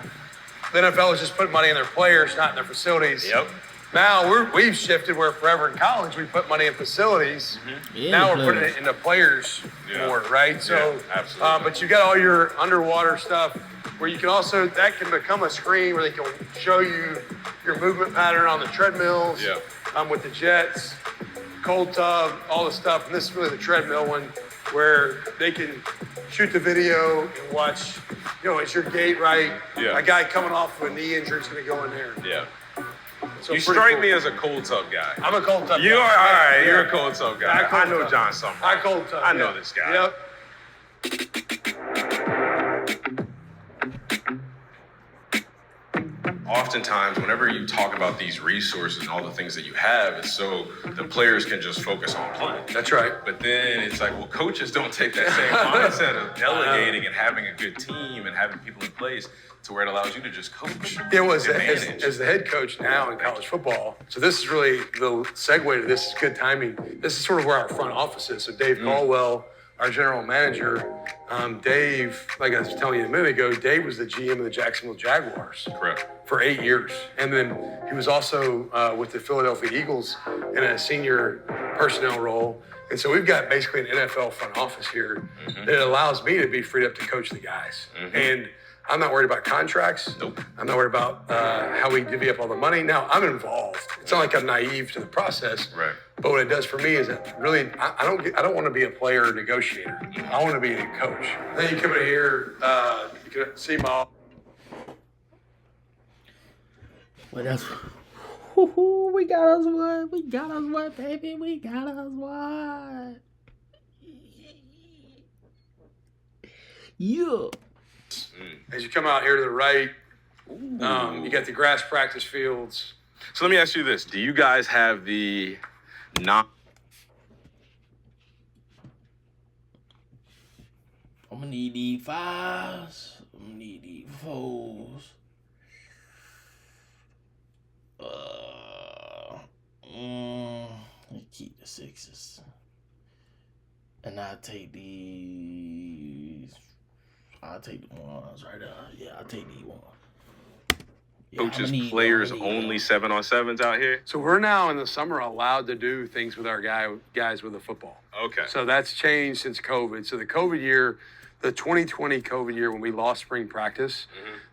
[SPEAKER 3] the NFL was just putting money in their players, not in their facilities.
[SPEAKER 2] Yep.
[SPEAKER 3] Now we've shifted where forever in college we put money in facilities. Now we're putting it into players more, right? So,
[SPEAKER 2] absolutely.
[SPEAKER 3] But you got all your underwater stuff where you can also, that can become a screen where they can show you your movement pattern on the treadmills, with the jets, cold tub, all the stuff. And this is really the treadmill one where they can shoot the video and watch, is your gait right? A guy coming off of a knee injury is going to go in there.
[SPEAKER 2] Yeah.
[SPEAKER 3] So
[SPEAKER 2] you strike me as a cold tub guy.
[SPEAKER 3] I'm a cold tub guy.
[SPEAKER 2] You are, all right, you're a cold tub guy. I know John Sumrall.
[SPEAKER 3] I cold tub.
[SPEAKER 2] I know this guy.
[SPEAKER 3] Yep.
[SPEAKER 2] oftentimes, whenever you talk about these resources and all the things that you have, it's so the players can just focus on playing.
[SPEAKER 3] That's right.
[SPEAKER 2] But then it's like, well, coaches don't take that same mindset of delegating and having a good team and having people in place to where it allows you to just coach.
[SPEAKER 3] Yeah, well, as the head coach now in college football, so this is really the segue to this is good timing. This is sort of where our front office is. So Dave Caldwell, our general manager, Dave, like I was telling you a minute ago, Dave was the GM of the Jacksonville Jaguars.
[SPEAKER 2] Correct.
[SPEAKER 3] For 8 years. And then he was also with the Philadelphia Eagles in a senior personnel role. And so we've got basically an NFL front office here that allows me to be freed up to coach the guys. And I'm not worried about contracts.
[SPEAKER 2] Nope.
[SPEAKER 3] I'm not worried about how we divvy up all the money. Now, I'm involved. It's not like I'm naive to the process.
[SPEAKER 2] Right.
[SPEAKER 3] But what it does for me is that really, I don't want to be a player negotiator. I want to be a coach. Then you come in here, you can see my.
[SPEAKER 1] Well, that's. We got us one. We got us one, baby. We got us one. Yeah.
[SPEAKER 3] As you come out here to the right, you got the grass practice fields.
[SPEAKER 2] So let me ask you this. Do you guys have the non...
[SPEAKER 1] I'm gonna need these 5s. I'm gonna need these 4s. Let's keep the 6s. And I'll take these. I'll take the 1s right there. Yeah, I'll take these 1s. Yeah,
[SPEAKER 2] Coaches, players only 7-on-7s out here?
[SPEAKER 3] So we're now in the summer allowed to do things with our guys with the football.
[SPEAKER 2] Okay.
[SPEAKER 3] So that's changed since COVID. So the COVID year, the 2020 COVID year when we lost spring practice,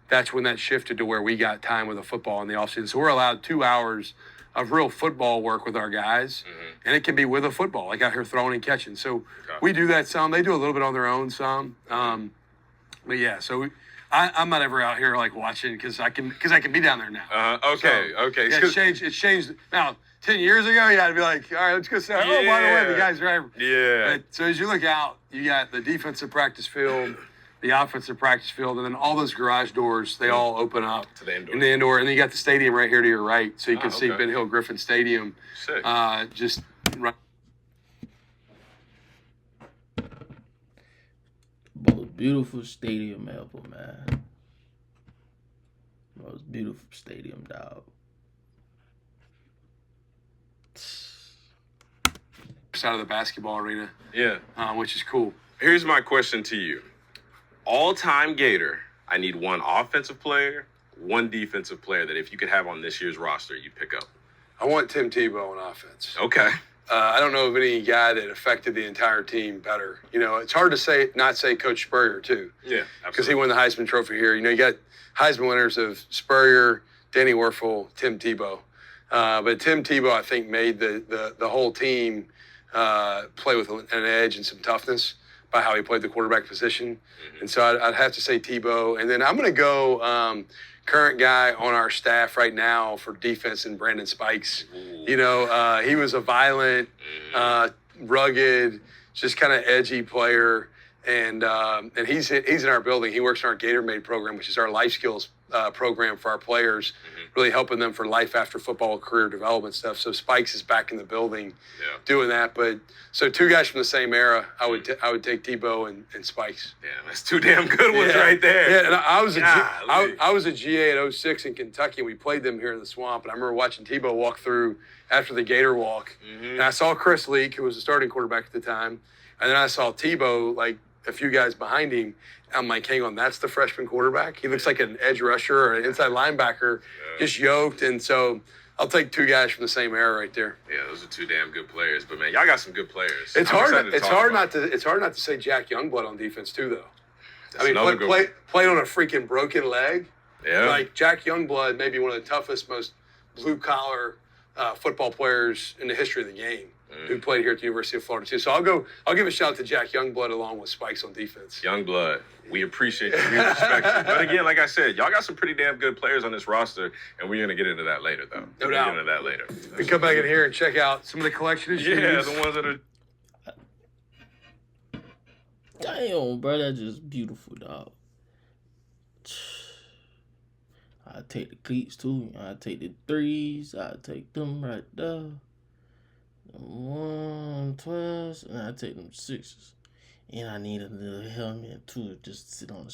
[SPEAKER 3] that's when that shifted to where we got time with the football in the offseason. So we're allowed 2 hours of real football work with our guys, and it can be with a football, like out here throwing and catching. So we do that some. They do a little bit on their own some. But yeah, so I'm not ever out here like watching because I can be down there now.
[SPEAKER 2] Okay.
[SPEAKER 3] Yeah, it's changed. Now, 10 years ago, you had to be like, all right, let's go say, oh, by the way, the guy's right.
[SPEAKER 2] Yeah.
[SPEAKER 3] But, so as you look out, you got the defensive practice field, the offensive practice field, and then all those garage doors, they all open up
[SPEAKER 2] to the indoor.
[SPEAKER 3] In the indoor. And then you got the stadium right here to your right. So you can see Ben Hill Griffin Stadium.
[SPEAKER 2] Sick.
[SPEAKER 3] Just right.
[SPEAKER 1] Most beautiful stadium ever, man. Most beautiful stadium, dog.
[SPEAKER 3] Side of the basketball arena.
[SPEAKER 2] Yeah.
[SPEAKER 3] Which is cool.
[SPEAKER 2] Here's my question to you. All-time Gator, I need one offensive player, one defensive player that if you could have on this year's roster, you'd pick up.
[SPEAKER 3] I want Tim Tebow on offense.
[SPEAKER 2] Okay.
[SPEAKER 3] I don't know of any guy that affected the entire team better. You know, it's hard to not say Coach Spurrier, too.
[SPEAKER 2] Yeah,
[SPEAKER 3] because he won the Heisman Trophy here. You know, you got Heisman winners of Spurrier, Danny Werfel, Tim Tebow. But Tim Tebow, I think, made the whole team play with an edge and some toughness by how he played the quarterback position. And so I'd have to say Tebow. And then I'm going to go current guy on our staff right now for defense and Brandon Spikes. You know, he was a violent, rugged, just kind of edgy player. And he's in our building. He works in our Gator Made program, which is our life skills program for our players, really helping them for life after football, career development stuff. So Spikes is back in the building doing that. But so 2 guys from the same era, I would take Tebow and Spikes.
[SPEAKER 2] Yeah, that's 2 damn good ones right there.
[SPEAKER 3] Yeah, and I was a GA at 06 in Kentucky, and we played them here in the Swamp. And I remember watching Tebow walk through after the Gator walk. And I saw Chris Leak, who was the starting quarterback at the time. And then I saw Tebow, like, a few guys behind him. I'm like, hang on, that's the freshman quarterback? He looks like an edge rusher or an inside linebacker, just yoked. And so I'll take 2 guys from the same era right there.
[SPEAKER 2] Yeah, those are 2 damn good players. But, man, y'all got some good players.
[SPEAKER 3] It's hard not to say Jack Youngblood on defense, too, though.
[SPEAKER 2] That's
[SPEAKER 3] played on a freaking broken leg.
[SPEAKER 2] Yeah.
[SPEAKER 3] Like, Jack Youngblood may be one of the toughest, most blue-collar football players in the history of the game. Who played here at the University of Florida too. So I'll give a shout out to Jack Youngblood along with Spikes on defense.
[SPEAKER 2] Youngblood, we appreciate you, we respect you. But again, like I said, y'all got some pretty damn good players on this roster, and we're gonna get into that later, though.
[SPEAKER 3] No doubt.
[SPEAKER 2] Get into that later.
[SPEAKER 3] We come back in here and check out some of the collection of shoes.
[SPEAKER 2] Yeah, the ones that are.
[SPEAKER 1] Damn, bro, that's just beautiful, dog. I take the cleats too. I take the threes. I take them right there. 112s, and I take them 6s. And I need a little helmet too, just to sit on,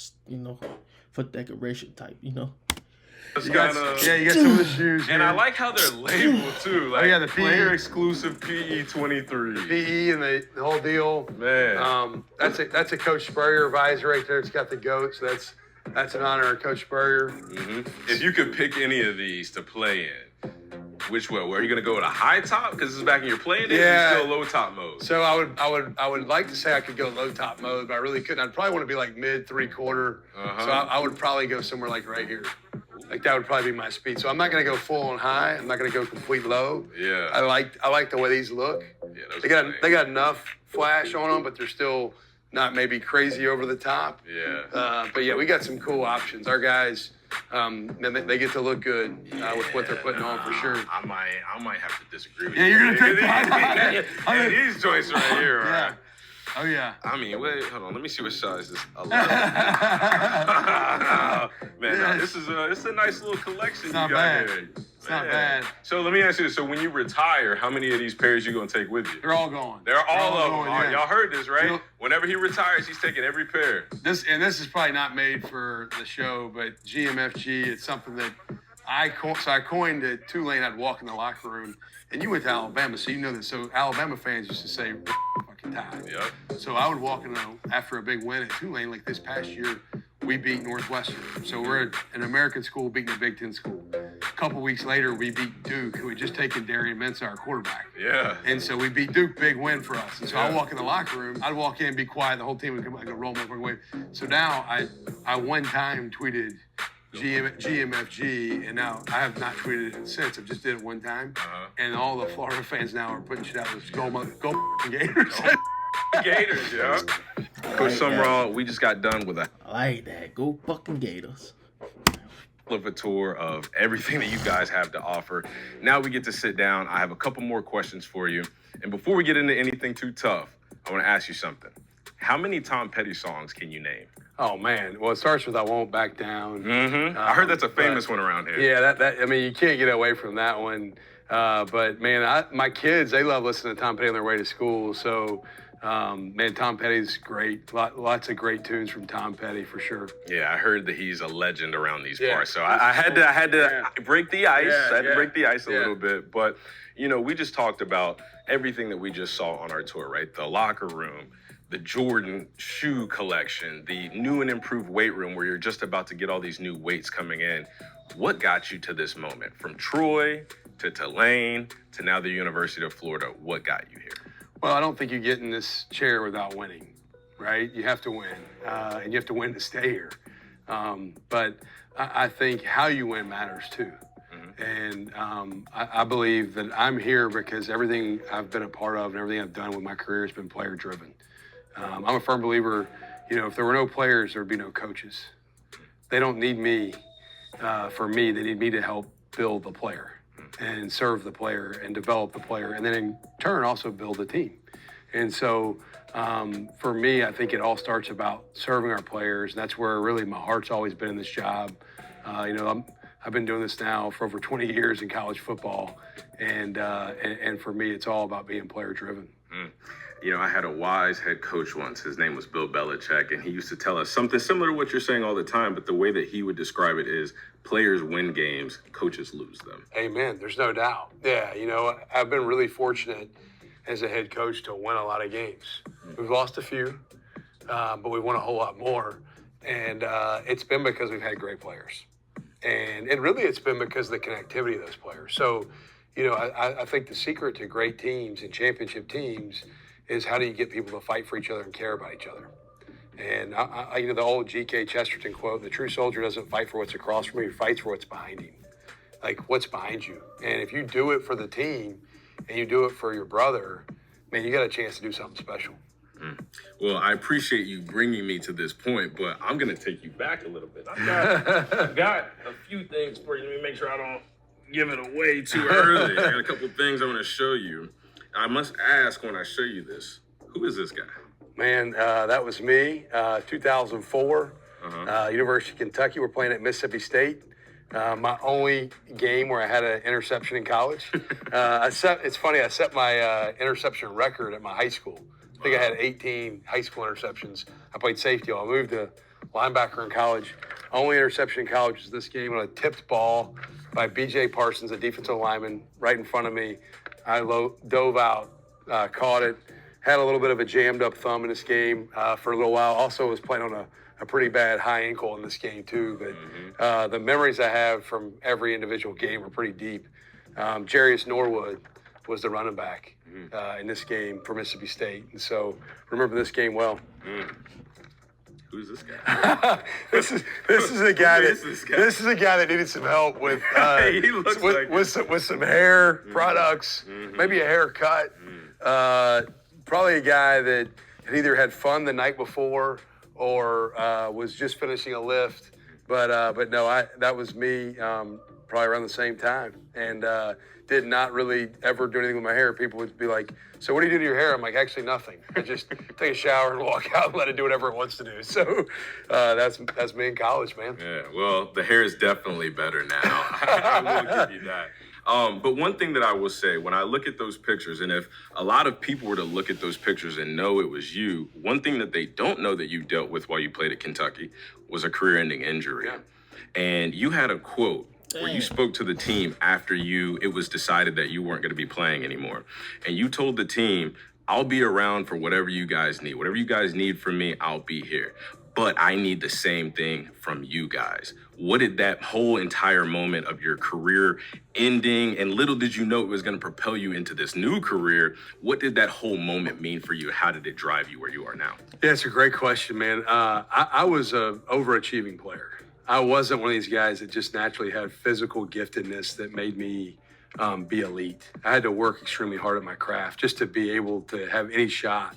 [SPEAKER 1] for decoration type,
[SPEAKER 3] You got some of the shoes.
[SPEAKER 2] And I like how they're labeled too. Like,
[SPEAKER 3] the
[SPEAKER 2] player exclusive PE 23.
[SPEAKER 3] PE and the whole deal.
[SPEAKER 2] Man.
[SPEAKER 3] That's a Coach Spurrier visor right there. It's got the goat, so that's an honor of Coach Spurrier.
[SPEAKER 2] If you could pick any of these to play in, which way? Are you gonna go with a high top because this is back in your playing days?
[SPEAKER 3] Yeah.
[SPEAKER 2] Or still low top mode.
[SPEAKER 3] So I would like to say I could go low top mode, but I really couldn't. I'd probably want to be like mid 3/4. So I would probably go somewhere like right here. Like that would probably be my speed. So I'm not gonna go full on high. I'm not gonna go complete low.
[SPEAKER 2] Yeah.
[SPEAKER 3] I like the way these look.
[SPEAKER 2] Yeah,
[SPEAKER 3] they got enough flash on them, but they're still not maybe crazy over the top.
[SPEAKER 2] Yeah.
[SPEAKER 3] But yeah, we got some cool options. Our guys, they get to look good with what they're putting on for sure.
[SPEAKER 2] I might have to disagree with you.
[SPEAKER 3] Yeah, you're gonna take that.
[SPEAKER 2] Hey, these joints right here,
[SPEAKER 3] Yeah.
[SPEAKER 2] right?
[SPEAKER 3] Oh yeah.
[SPEAKER 2] I mean, wait, hold on. Let me see what size this. 11. Man, no, this is it's a nice little collection you got
[SPEAKER 3] bad.
[SPEAKER 2] here.
[SPEAKER 3] It's not bad.
[SPEAKER 2] So let me ask you this. So when you retire, how many of these pairs you gonna take with you?
[SPEAKER 3] They're all gone.
[SPEAKER 2] They're all of them.
[SPEAKER 3] going,
[SPEAKER 2] All right,
[SPEAKER 3] yeah.
[SPEAKER 2] y'all heard this, right?
[SPEAKER 3] You know-
[SPEAKER 2] Whenever he retires, he's taking every pair.
[SPEAKER 3] This is probably not made for the show, but GMFG, it's something that I coined at Tulane. I'd walk in the locker room, and you went to Alabama, so you know this. So Alabama fans used to say, "Fucking Tide."
[SPEAKER 2] Yep.
[SPEAKER 3] So I would walk in after a big win at Tulane, like this past year, we beat Northwestern. So we're an American school beating a Big Ten school. A couple weeks later, we beat Duke, who had just taken Darian Mensah, our quarterback.
[SPEAKER 2] Yeah.
[SPEAKER 3] And so we beat Duke, big win for us. And so I walk in the locker room, I'd walk in, be quiet, the whole team would come like a roll my fucking wave. So now I one time tweeted GMFG, and now I have not tweeted it since. I just did it one time. And all the Florida fans now are putting shit out with go Gators.
[SPEAKER 2] Gators, yeah. Coach Summerall, we just got done with a
[SPEAKER 1] I like that. Go fucking Gators.
[SPEAKER 2] of a tour of everything that you guys have to offer. Now we get to sit down. I have a couple more questions for you. And before we get into anything too tough, I want to ask you something. How many Tom Petty songs can you name?
[SPEAKER 3] Oh man! Well, it starts with "I Won't Back Down."
[SPEAKER 2] I heard that's a famous one around here.
[SPEAKER 3] Yeah, that I mean, you can't get away from that one. But man, my kids, they love listening to Tom Petty on their way to school. So, man, Tom Petty's great. Lots of great tunes from Tom Petty for sure.
[SPEAKER 2] Yeah, I heard that he's a legend around these
[SPEAKER 3] Yeah.
[SPEAKER 2] parts. So I had to break the ice.
[SPEAKER 3] Yeah,
[SPEAKER 2] I had to
[SPEAKER 3] yeah.
[SPEAKER 2] break the ice a
[SPEAKER 3] Yeah.
[SPEAKER 2] little bit. But, we just talked about everything that we just saw on our tour, right? The locker room, the Jordan shoe collection, the new and improved weight room where you're just about to get all these new weights coming in. What got you to this moment? From Troy to Tulane to now the University of Florida, what got you here?
[SPEAKER 3] Well, I don't think you get in this chair without winning, right? You have to win, and you have to win to stay here. But I think how you win matters too. And I believe that I'm here because everything I've been a part of and everything I've done with my career has been player driven. I'm a firm believer, if there were no players, there would be no coaches. They don't need me for me. They need me to help build the player and serve the player and develop the player, and then in turn also build the team. And so for me, I think it all starts about serving our players. And that's where really my heart's always been in this job. I've been doing this now for over 20 years in college football, and for me, it's all about being player driven.
[SPEAKER 2] I had a wise head coach once. His name was Bill Belichick, and he used to tell us something similar to what you're saying all the time, but the way that he would describe it is players win games, coaches lose them.
[SPEAKER 3] Amen. There's no doubt. Yeah, I've been really fortunate as a head coach to win a lot of games. We've lost a few, but we've won a whole lot more. And it's been because we've had great players. And really it's been because of the connectivity of those players. So, I think the secret to great teams and championship teams is how do you get people to fight for each other and care about each other. And the old G.K. Chesterton quote, the true soldier doesn't fight for what's across from him, he fights for what's behind him. Like what's behind you. And if you do it for the team and you do it for your brother, man, you got a chance to do something special.
[SPEAKER 2] Well, I appreciate you bringing me to this point, but I'm going to take you back a little bit. I've got a few things for you. Let me make sure I don't give it away too early. I got a couple things I want to show you. I must ask when I show you this, who is this guy?
[SPEAKER 3] Man, that was me, 2004, University of Kentucky. We're playing at Mississippi State. My only game where I had an interception in college. It's funny, I set my interception record at my high school. I think I had 18 high school interceptions. I played safety. I moved to linebacker in college. Only interception in college was this game on a tipped ball by B.J. Parsons, a defensive lineman, right in front of me. I dove out, caught it, had a little bit of a jammed up thumb in this game for a little while. Also was playing on a pretty bad high ankle in this game too. But the memories I have from every individual game are pretty deep. Jarius Norwood was the running back in this game for Mississippi State. And so remember this game well.
[SPEAKER 2] Who's this guy?
[SPEAKER 3] This is a guy this is a guy that needed some help with
[SPEAKER 2] He looks like
[SPEAKER 3] with some hair products, maybe a haircut. Probably a guy that had either had fun the night before or was just finishing a lift. But no, that was me probably around the same time, and did not really ever do anything with my hair. People would be like, "So what do you do to your hair?" I'm like, "Actually, nothing. I just take a shower and walk out and let it do whatever it wants to do." So that's me in college, man.
[SPEAKER 2] Yeah, well, the hair is definitely better now. I will give you that. But one thing that I will say, when I look at those pictures, and if a lot of people were to look at those pictures and know it was you, one thing that they don't know that you dealt with while you played at Kentucky was a career-ending injury.
[SPEAKER 3] Yeah.
[SPEAKER 2] And you had a quote where you spoke to the team after it was decided that you weren't going to be playing anymore. And you told the team, "I'll be around for whatever you guys need. Whatever you guys need from me, I'll be here. But I need the same thing from you guys." What did that whole entire moment of your career ending, and little did you know it was going to propel you into this new career, what did that whole moment mean for you? How did it drive you where you are now?
[SPEAKER 3] Yeah, it's a great question, man. I was an overachieving player. I wasn't one of these guys that just naturally had physical giftedness that made me be elite. I had to work extremely hard at my craft just to be able to have any shot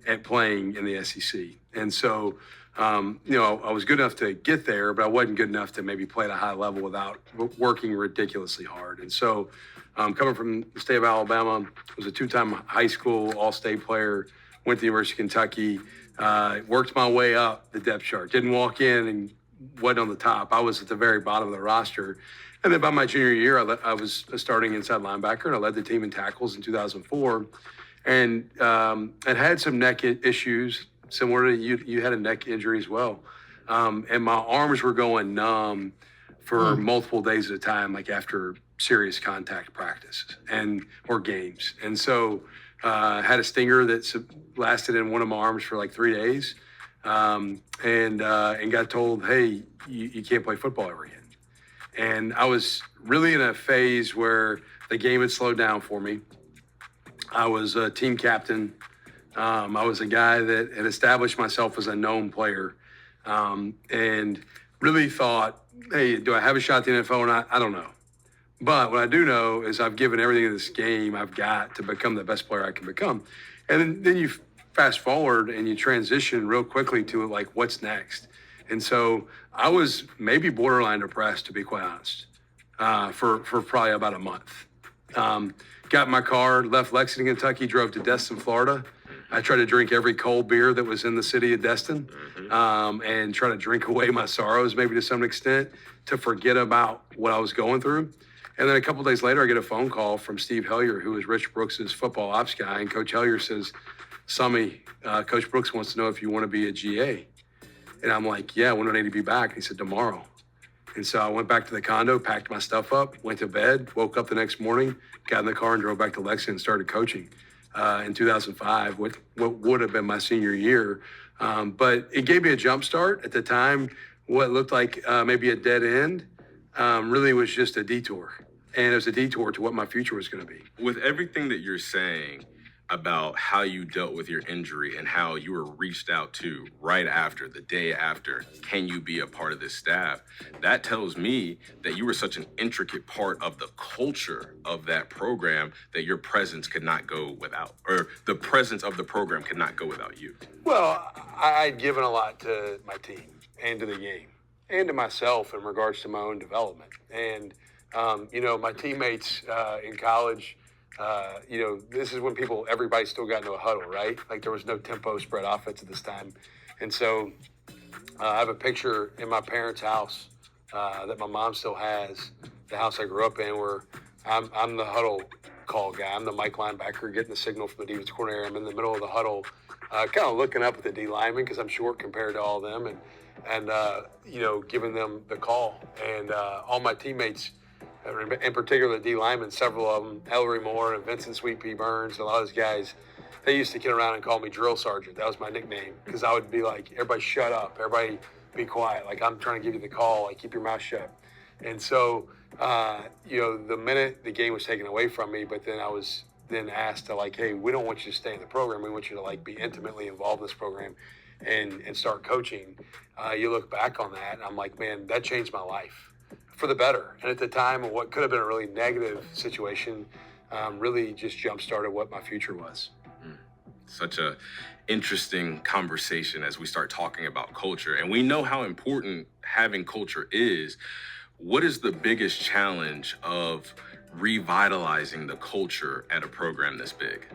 [SPEAKER 3] at playing in the SEC. And so, I was good enough to get there, but I wasn't good enough to maybe play at a high level without working ridiculously hard. And so, coming from the state of Alabama, was a two-time high school all-state player, went to the University of Kentucky, worked my way up the depth chart. Didn't walk in and wasn't on the top. I was at the very bottom of the roster. And then by my junior year, I was starting inside linebacker, and I led the team in tackles in 2004. And had some neck issues, similar to you. You had a neck injury as well. And my arms were going numb for multiple days at a time, like after serious contact practices or games. And so had a stinger that lasted in one of my arms for like 3 days. And got told, "Hey, you can't play football ever again." And I was really in a phase where the game had slowed down for me. I was a team captain. I was a guy that had established myself as a known player, and really thought, "Hey, do I have a shot at the NFL or not? I don't know. But what I do know is I've given everything in this game I've got to become the best player I can become." And then you fast forward and you transition real quickly to like, what's next? And so I was maybe borderline depressed, to be quite honest, for probably about a month. Got in my car, left Lexington, Kentucky, drove to Destin, Florida. I tried to drink every cold beer that was in the city of Destin, and try to drink away my sorrows, maybe to some extent, to forget about what I was going through. And then a couple of days later, I get a phone call from Steve Hellier, who is Rich Brooks's football ops guy. And Coach Hellier says, "Summy, Coach Brooks wants to know if you want to be a GA." And I'm like, "Yeah, when do I need to be back?" And he said, "Tomorrow." And so I went back to the condo, packed my stuff up, went to bed, woke up the next morning, got in the car and drove back to Lexington and started coaching in 2005, what would have been my senior year. But it gave me a jump start at the time. What looked like maybe a dead end really was just a detour. And it was a detour to what my future was going to be.
[SPEAKER 2] With everything that you're saying about how you dealt with your injury and how you were reached out to right after, the day after, can you be a part of this staff? That tells me that you were such an intricate part of the culture of that program that your presence could not go without, or the presence of the program could not go without you.
[SPEAKER 3] Well, I'd given a lot to my team and to the game and to myself in regards to my own development. And my teammates in college, this is when everybody still got into a huddle, right? Like there was no tempo spread offense at this time. And so I have a picture in my parents' house that my mom still has, the house I grew up in, where I'm the huddle call guy. I'm the Mike linebacker getting the signal from the defense coordinator. I'm in the middle of the huddle, kind of looking up at the D linemen because I'm short compared to all of them, and giving them the call. And all my teammates, in particular the D linemen, several of them, Ellery Moore and Vincent Sweet Pea Burns, and a lot of those guys, they used to get around and call me Drill Sergeant. That was my nickname because I would be like, everybody shut up, everybody be quiet. Like, I'm trying to give you the call, like, keep your mouth shut. And so, the minute the game was taken away from me, but then I was then asked to, like, hey, we don't want you to stay in the program. We want you to, like, be intimately involved in this program and start coaching. You look back on that, and I'm like, man, that changed my life for the better. And at the time, what could have been a really negative situation really just jump-started what my future was.
[SPEAKER 2] Such a interesting conversation as we start talking about culture. And we know how important having culture is. What is the biggest challenge of revitalizing the culture at a program this big?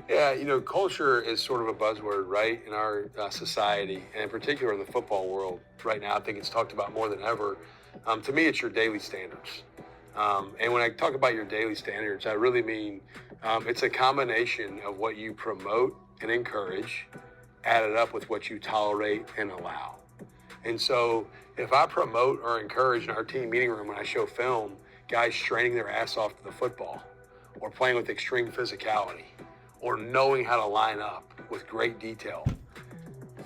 [SPEAKER 3] Yeah, culture is sort of a buzzword, right, in our society, and in particular in the football world right now. I think it's talked about more than ever. To me, it's your daily standards. And when I talk about your daily standards, I really mean it's a combination of what you promote and encourage, added up with what you tolerate and allow. And so if I promote or encourage in our team meeting room when I show film, guys straining their ass off to the football, or playing with extreme physicality, or knowing how to line up with great detail,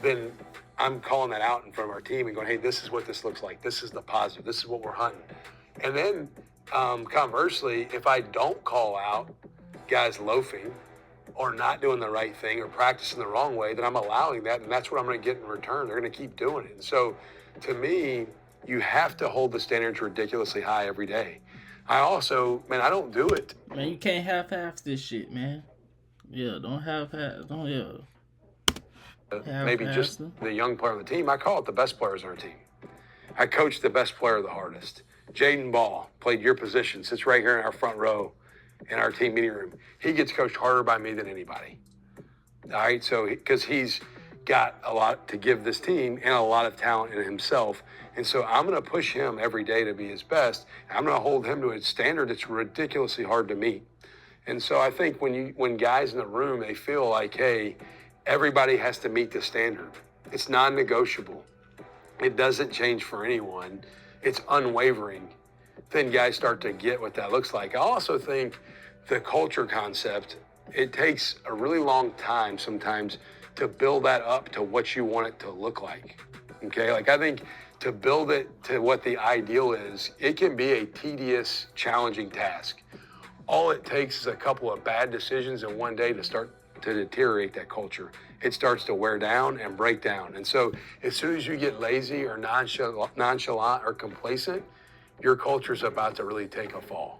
[SPEAKER 3] then I'm calling that out in front of our team and going, hey, this is what this looks like. This is the positive. This is what we're hunting. And then conversely, if I don't call out guys loafing or not doing the right thing or practicing the wrong way, then I'm allowing that, and that's what I'm going to get in return. They're going to keep doing it. And so to me, you have to hold the standards ridiculously high every day. I also, man, I don't do it.
[SPEAKER 1] Man, you can't half-half this shit, man. Yeah, don't half-half. Don't,
[SPEAKER 3] Maybe just the young player on the team. I call it the best players on our team. I coach the best player the hardest. Jaden Ball played your position, sits right here in our front row in our team meeting room. He gets coached harder by me than anybody. All right, so because he's got a lot to give this team and a lot of talent in himself. And so I'm going to push him every day to be his best. I'm going to hold him to a standard that's ridiculously hard to meet. And so I think when guys in the room, they feel like, hey, everybody has to meet the standard. It's non-negotiable. It doesn't change for anyone. It's unwavering. Then guys start to get what that looks like. I also think the culture concept, it takes a really long time sometimes to build that up to what you want it to look like. Okay, like I think to build it to what the ideal is, it can be a tedious, challenging task. All it takes is a couple of bad decisions in one day to start to deteriorate that culture. It starts to wear down and break down. And so as soon as you get lazy or nonchalant or complacent, your culture's about to really take a fall.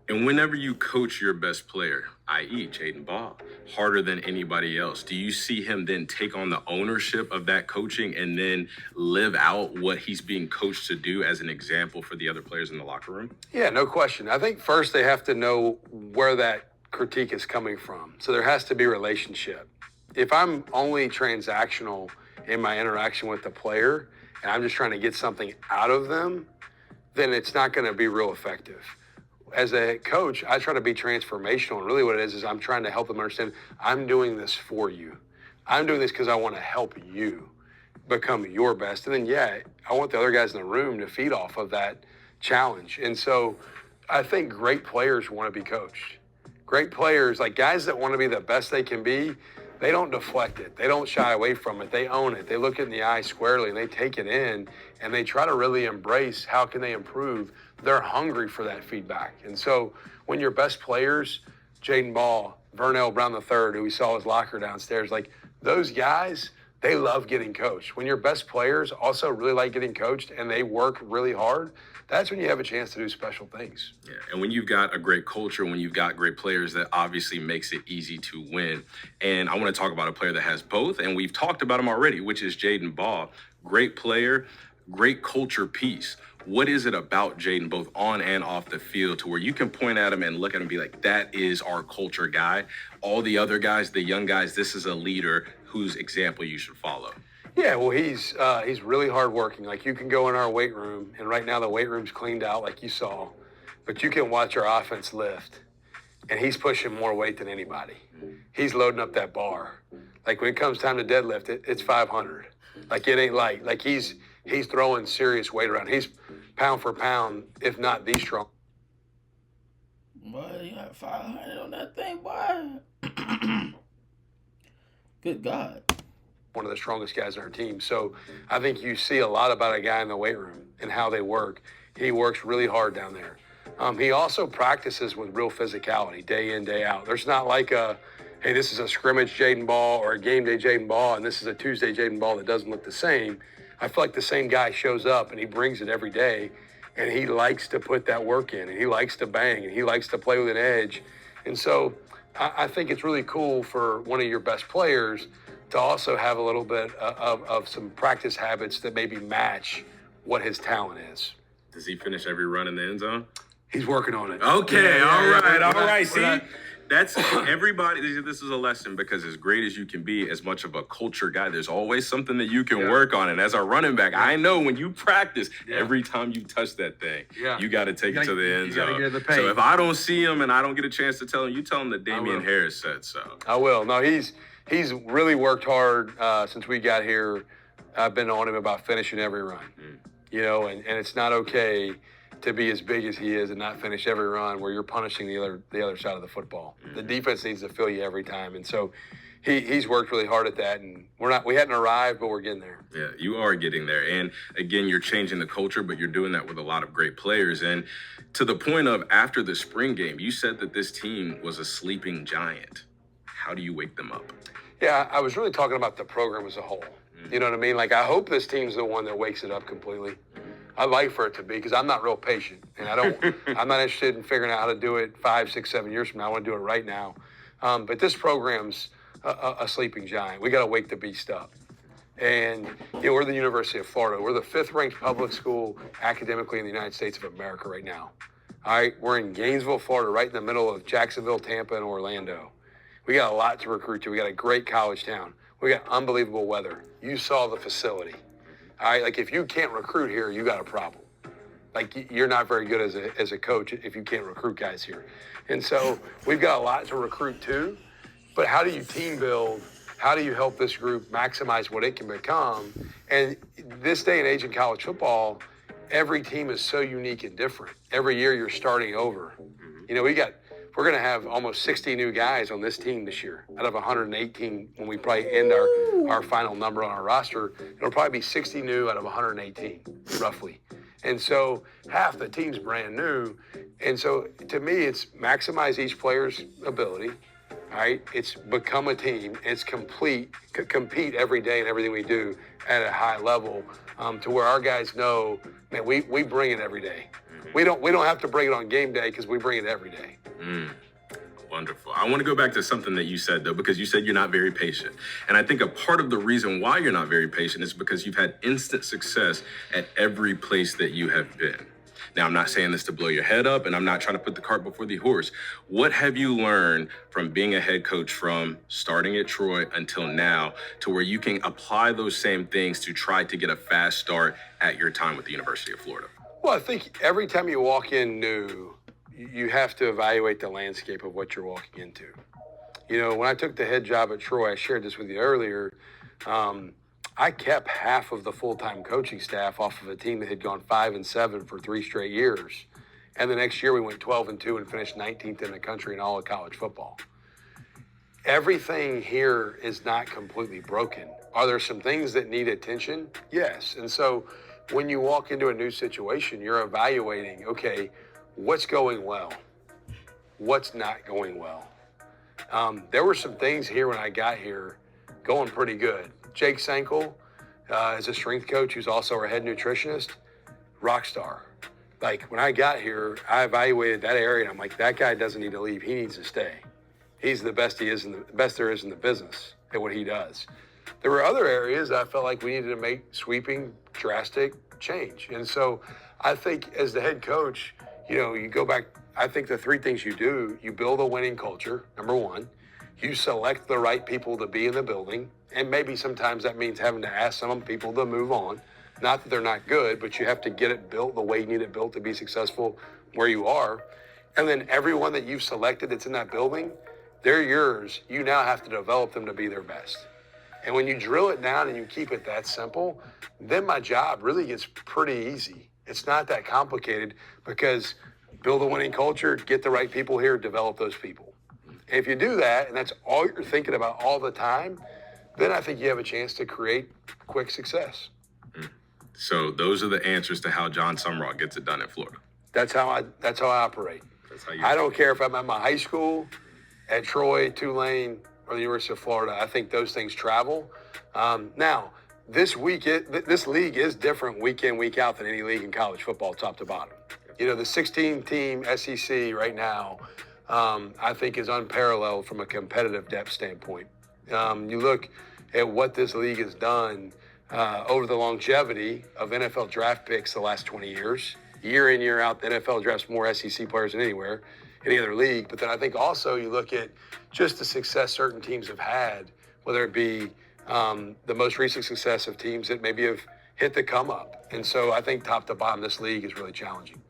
[SPEAKER 2] And whenever you coach your best player, i.e. Jaden Ball, harder than anybody else, do you see him then take on the ownership of that coaching and then live out what he's being coached to do as an example for the other players in the locker room?
[SPEAKER 3] Yeah, no question. I think first they have to know where that critique is coming from. So there has to be relationship. If I'm only transactional in my interaction with the player and I'm just trying to get something out of them, then it's not going to be real effective. As a coach, I try to be transformational. And really what it is I'm trying to help them understand I'm doing this for you. I'm doing this because I want to help you become your best. And then, yeah, I want the other guys in the room to feed off of that challenge. And so I think great players want to be coached. Great players, like guys that want to be the best they can be, they don't deflect it. They don't shy away from it. They own it. They look it in the eye squarely and they take it in and they try to really embrace how can they improve. They're hungry for that feedback. And so when your best players, Jaden Ball, Vernell Brown III, who we saw his locker downstairs, like those guys, they love getting coached. When your best players also really like getting coached and they work really hard, that's when you have a chance to do special things.
[SPEAKER 2] Yeah, and when you've got a great culture, when you've got great players, that obviously makes it easy to win. And I want to talk about a player that has both, and we've talked about him already, which is Jaden Ball. Great player, great culture piece. What is it about Jaden, both on and off the field, to where you can point at him and look at him and be like, that is our culture guy. All the other guys, the young guys, this is a leader whose example you should follow.
[SPEAKER 3] Yeah, well, he's really hardworking. Like, you can go in our weight room, and right now the weight room's cleaned out, like you saw, but you can watch our offense lift, and he's pushing more weight than anybody. He's loading up that bar. Like, when it comes time to deadlift, it's 500. Like, it ain't light. Like, he's throwing serious weight around. He's pound for pound, if not the strong.
[SPEAKER 1] Boy, you got 500 on that thing, boy. Good God.
[SPEAKER 3] One of the strongest guys on our team. So I think you see a lot about a guy in the weight room and how they work. He works really hard down there. He also practices with real physicality day in, day out. There's not like hey, this is a scrimmage Jaden Ball or a game day Jaden Ball, and this is a Tuesday Jaden Ball that doesn't look the same. I feel like the same guy shows up and he brings it every day, and he likes to put that work in, and he likes to bang, and he likes to play with an edge. And so I think it's really cool for one of your best players to also have a little bit of some practice habits that maybe match what his talent is.
[SPEAKER 2] Does he finish every run in the end zone?
[SPEAKER 3] He's working on it.
[SPEAKER 2] Okay,
[SPEAKER 3] Yeah,
[SPEAKER 2] all
[SPEAKER 3] yeah,
[SPEAKER 2] right.
[SPEAKER 3] we're not-
[SPEAKER 2] See, that's everybody. This is a lesson, because as great as you can be, as much of a culture guy, there's always something that you can work on. And as a running back, I know when you practice, every time you touch that thing, you got to take it to the end zone.
[SPEAKER 3] Get in the paint.
[SPEAKER 2] So if I don't see him and I don't get a chance to tell him, you tell him that Damian Harris said so.
[SPEAKER 3] I will. No, he's really worked hard since we got here. I've been on him about finishing every run. You know, and it's not okay to be as big as he is and not finish every run where you're punishing the other side of the football. The defense needs to feel you every time, and so he's worked really hard at that. And we hadn't arrived, but we're getting there.
[SPEAKER 2] Yeah, you are getting there. And again, you're changing the culture, but you're doing that with a lot of great players. And to the point of after the spring game, you said that this team was a sleeping giant. How do you wake them up?
[SPEAKER 3] Yeah, I was really talking about the program as a whole. You know what I mean? Like, I hope this team's the one that wakes it up completely. I'd like for it to be, because I'm not real patient, and I'm not interested in figuring out how to do it 5, 6, 7 years from now. I want to do it right now. But this program's a sleeping giant. We got to wake the beast up. And, you know, we're the University of Florida. We're the 5th-ranked public school academically in the United States of America right now. All right, we're in Gainesville, Florida, right in the middle of Jacksonville, Tampa, and Orlando. We got a lot to recruit to. We got a great college town. We got unbelievable weather. You saw the facility. All right, like, if you can't recruit here, you got a problem. Like, you're not very good as a coach if you can't recruit guys here. And so we've got a lot to recruit too. But how do you team build? How do you help this group maximize what it can become? And this day and age in college football, every team is so unique and different. Every year you're starting over. You know, we're going to have almost 60 new guys on this team this year out of 118 when we probably end our final number on our roster. It'll probably be 60 new out of 118, roughly. And so half the team's brand new. And so to me, it's maximize each player's ability. All right, it's become a team. It's compete every day in everything we do at a high level, to where our guys know, man, we bring it every day. We don't have to bring it on game day because we bring it every day.
[SPEAKER 2] Wonderful. I want to go back to something that you said, though, because you said you're not very patient. And I think a part of the reason why you're not very patient is because you've had instant success at every place that you have been. Now, I'm not saying this to blow your head up, and I'm not trying to put the cart before the horse. What have you learned from being a head coach from starting at Troy until now to where you can apply those same things to try to get a fast start at your time with the University of Florida?
[SPEAKER 3] Well, I think every time you walk in new, you have to evaluate the landscape of what you're walking into. You know, when I took the head job at Troy, I shared this with you earlier, I kept half of the full-time coaching staff off of a team that had gone 5-7 for 3 straight years. And the next year we went 12-2 and finished 19th in the country in all of college football. Everything here is not completely broken. Are there some things that need attention? Yes. And so when you walk into a new situation, you're evaluating, okay, what's going well? What's not going well? There were some things here when I got here going pretty good. Jake Sankel is a strength coach who's also our head nutritionist, rock star. Like, when I got here, I evaluated that area, and I'm like, that guy doesn't need to leave. He needs to stay. He's the best there is in the business at what he does. There were other areas I felt like we needed to make sweeping, drastic change. And so I think as the head coach, you know, you go back, I think the 3 things you do, you build a winning culture, number 1. You select the right people to be in the building, and maybe sometimes that means having to ask some people to move on. Not that they're not good, but you have to get it built the way you need it built to be successful where you are. And then everyone that you've selected that's in that building, they're yours. You now have to develop them to be their best. And when you drill it down and you keep it that simple, then my job really gets pretty easy. It's not that complicated because build a winning culture, get the right people here, develop those people. And if you do that, and that's all you're thinking about all the time, then I think you have a chance to create quick success.
[SPEAKER 2] So those are the answers to how John Sumrall gets it done in Florida.
[SPEAKER 3] That's how I operate.
[SPEAKER 2] That's how you
[SPEAKER 3] I don't care if I'm at my high school, at Troy, Tulane, or the University of Florida. I think those things travel. Now, this league is different week in, week out than any league in college football, top to bottom. You know, the 16-team SEC right now, I think is unparalleled from a competitive depth standpoint. You look at what this league has done over the longevity of NFL draft picks the last 20 years. Year in, year out, the NFL drafts more SEC players than anywhere, any other league. But then I think also you look at just the success certain teams have had, whether it be the most recent success of teams that maybe have hit the come up. And so I think top to bottom, this league is really challenging.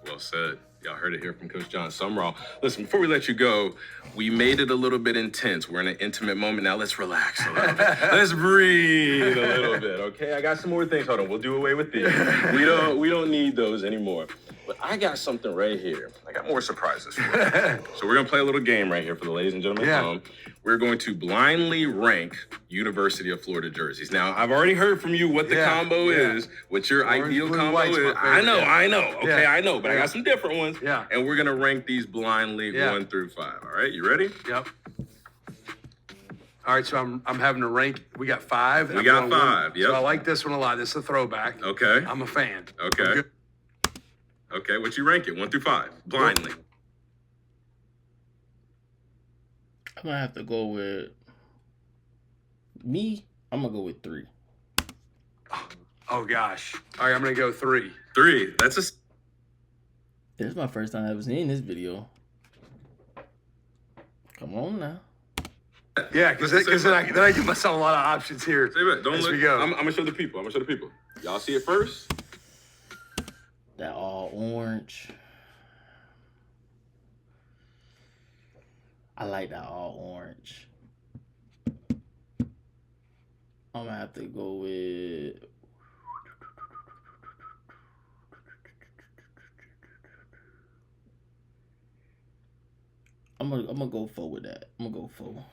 [SPEAKER 2] Well said. Y'all heard it here from Coach John Sumrall. Listen, before we let you go, we made it a little bit intense. We're in an intimate moment. Now let's relax a little bit. Let's breathe a little bit, okay? I got some more things. Hold on, we'll do away with these. We don't need those anymore. But I got something right here. I got more surprises for you. So we're gonna play a little game right here for the ladies and gentlemen at home. We're going to blindly rank University of Florida jerseys. Now, I've already heard from you what the combo is, what your ideal combo is. I know. Okay, I know, but I got some different ones.
[SPEAKER 3] Yeah.
[SPEAKER 2] And we're gonna rank these blindly 1 through 5. All right, you ready?
[SPEAKER 3] Yep. All right, so I'm having to rank. We got 5.
[SPEAKER 2] We got 5. Yep.
[SPEAKER 3] So I like this one a lot. This is a throwback.
[SPEAKER 2] Okay.
[SPEAKER 3] I'm a fan.
[SPEAKER 2] Okay. Okay, what you rank it? 1 through 5, blindly.
[SPEAKER 1] I'm gonna have to go with me. I'm gonna go with 3.
[SPEAKER 3] Oh gosh. All right, I'm gonna go 3.
[SPEAKER 2] 3. That's
[SPEAKER 1] This is my first time ever seeing this video. Come on now.
[SPEAKER 3] Yeah, because then I give myself a lot of options here.
[SPEAKER 2] Say it. Don't
[SPEAKER 3] as
[SPEAKER 2] look.
[SPEAKER 3] we go.
[SPEAKER 2] I'm gonna show the people. Y'all see it first?
[SPEAKER 1] That all orange. I like that all orange. I'm gonna have to go with I'm gonna go 4 with that. I'm gonna go 4.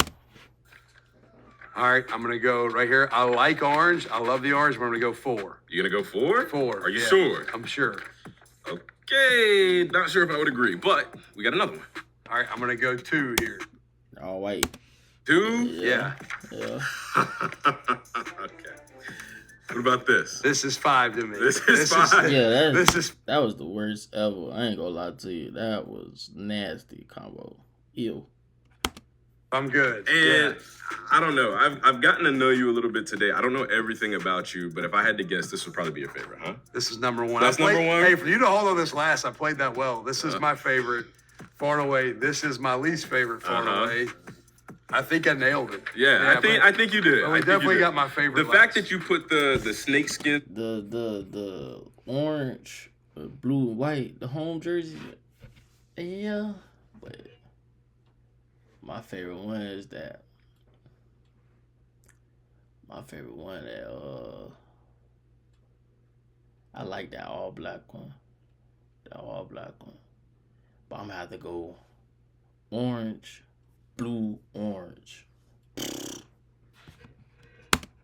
[SPEAKER 3] All right, I'm gonna go right here. I like orange. I love the orange, but I'm gonna go 4.
[SPEAKER 2] You gonna go 4?
[SPEAKER 3] 4.
[SPEAKER 2] Are you sure?
[SPEAKER 3] I'm sure.
[SPEAKER 2] Okay, not sure if I would agree, but we got another one.
[SPEAKER 3] All right, I'm gonna go 2 here.
[SPEAKER 1] All white.
[SPEAKER 2] 2?
[SPEAKER 3] Yeah.
[SPEAKER 1] Yeah.
[SPEAKER 2] Okay. What about this?
[SPEAKER 3] This is 5 to me.
[SPEAKER 2] This is 5.
[SPEAKER 1] Yeah,
[SPEAKER 3] This
[SPEAKER 1] that was the worst ever. I ain't gonna lie to you. That was nasty combo. Ew.
[SPEAKER 3] I'm good.
[SPEAKER 2] And I don't know. I've gotten to know you a little bit today. I don't know everything about you, but if I had to guess, this would probably be your favorite, huh?
[SPEAKER 3] This is number 1.
[SPEAKER 2] That's number 1?
[SPEAKER 3] Hey, for you to hold on this last, I played that well. This is my favorite, far and away. This is my least favorite, far and away. I think I nailed it.
[SPEAKER 2] Yeah, I think you did.
[SPEAKER 3] I definitely got my favorite.
[SPEAKER 2] The fact that you put the snake skin,
[SPEAKER 1] the orange, blue and white, the home jersey. Yeah, but my favorite one is that. My favorite one that I like that all black one. That all black one. But I'm gonna have to go orange, blue, orange.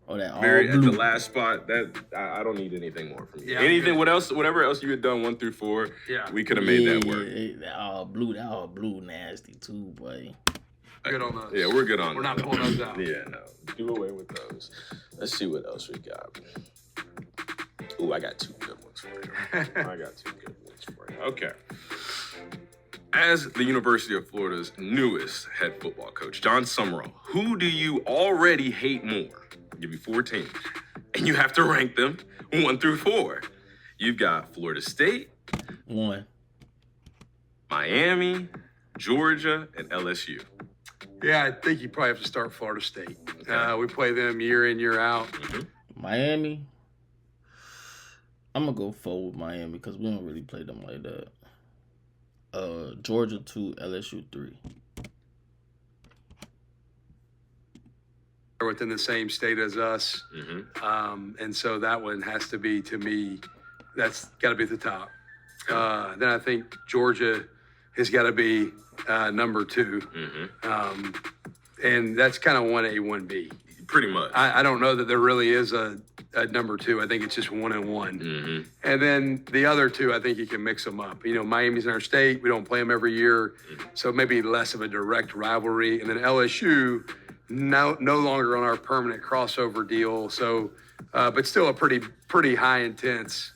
[SPEAKER 1] Oh, that all
[SPEAKER 2] Barry,
[SPEAKER 1] blue.
[SPEAKER 2] at the last spot, that I don't need anything more from you.
[SPEAKER 3] Yeah,
[SPEAKER 2] anything, whatever else you had done 1 through 4, we could have made that work.
[SPEAKER 1] That all blue nasty too, boy.
[SPEAKER 3] Good on those.
[SPEAKER 2] Yeah, we're good on
[SPEAKER 3] We're
[SPEAKER 2] that.
[SPEAKER 3] not pulling those out.
[SPEAKER 2] Yeah, no. Do away with those. Let's see what else we got. Ooh, I got 2 good ones for you. Okay. As the University of Florida's newest head football coach, John Sumrall, who do you already hate more? I'll give you 4 teams, and you have to rank them 1 through 4. You've got Florida State,
[SPEAKER 1] 1.
[SPEAKER 2] Miami, Georgia, and LSU.
[SPEAKER 3] Yeah, I think you probably have to start Florida State. Okay. We play them year in, year out.
[SPEAKER 1] Miami. I'm gonna go forward with Miami because we don't really play them like that. Georgia 2, LSU 3.
[SPEAKER 3] They're within the same state as us, and so that one has to be, to me, that's got to be at the top. Then I think Georgia has got to be number 2, and that's kind of 1A, 1B.
[SPEAKER 2] Pretty much.
[SPEAKER 3] I don't know that there really is a number 2. I think it's just 1 and 1. And then the other 2, I think you can mix them up. You know, Miami's in our state. We don't play them every year, so maybe less of a direct rivalry. And then LSU, no longer on our permanent crossover deal. So, but still a pretty high intense,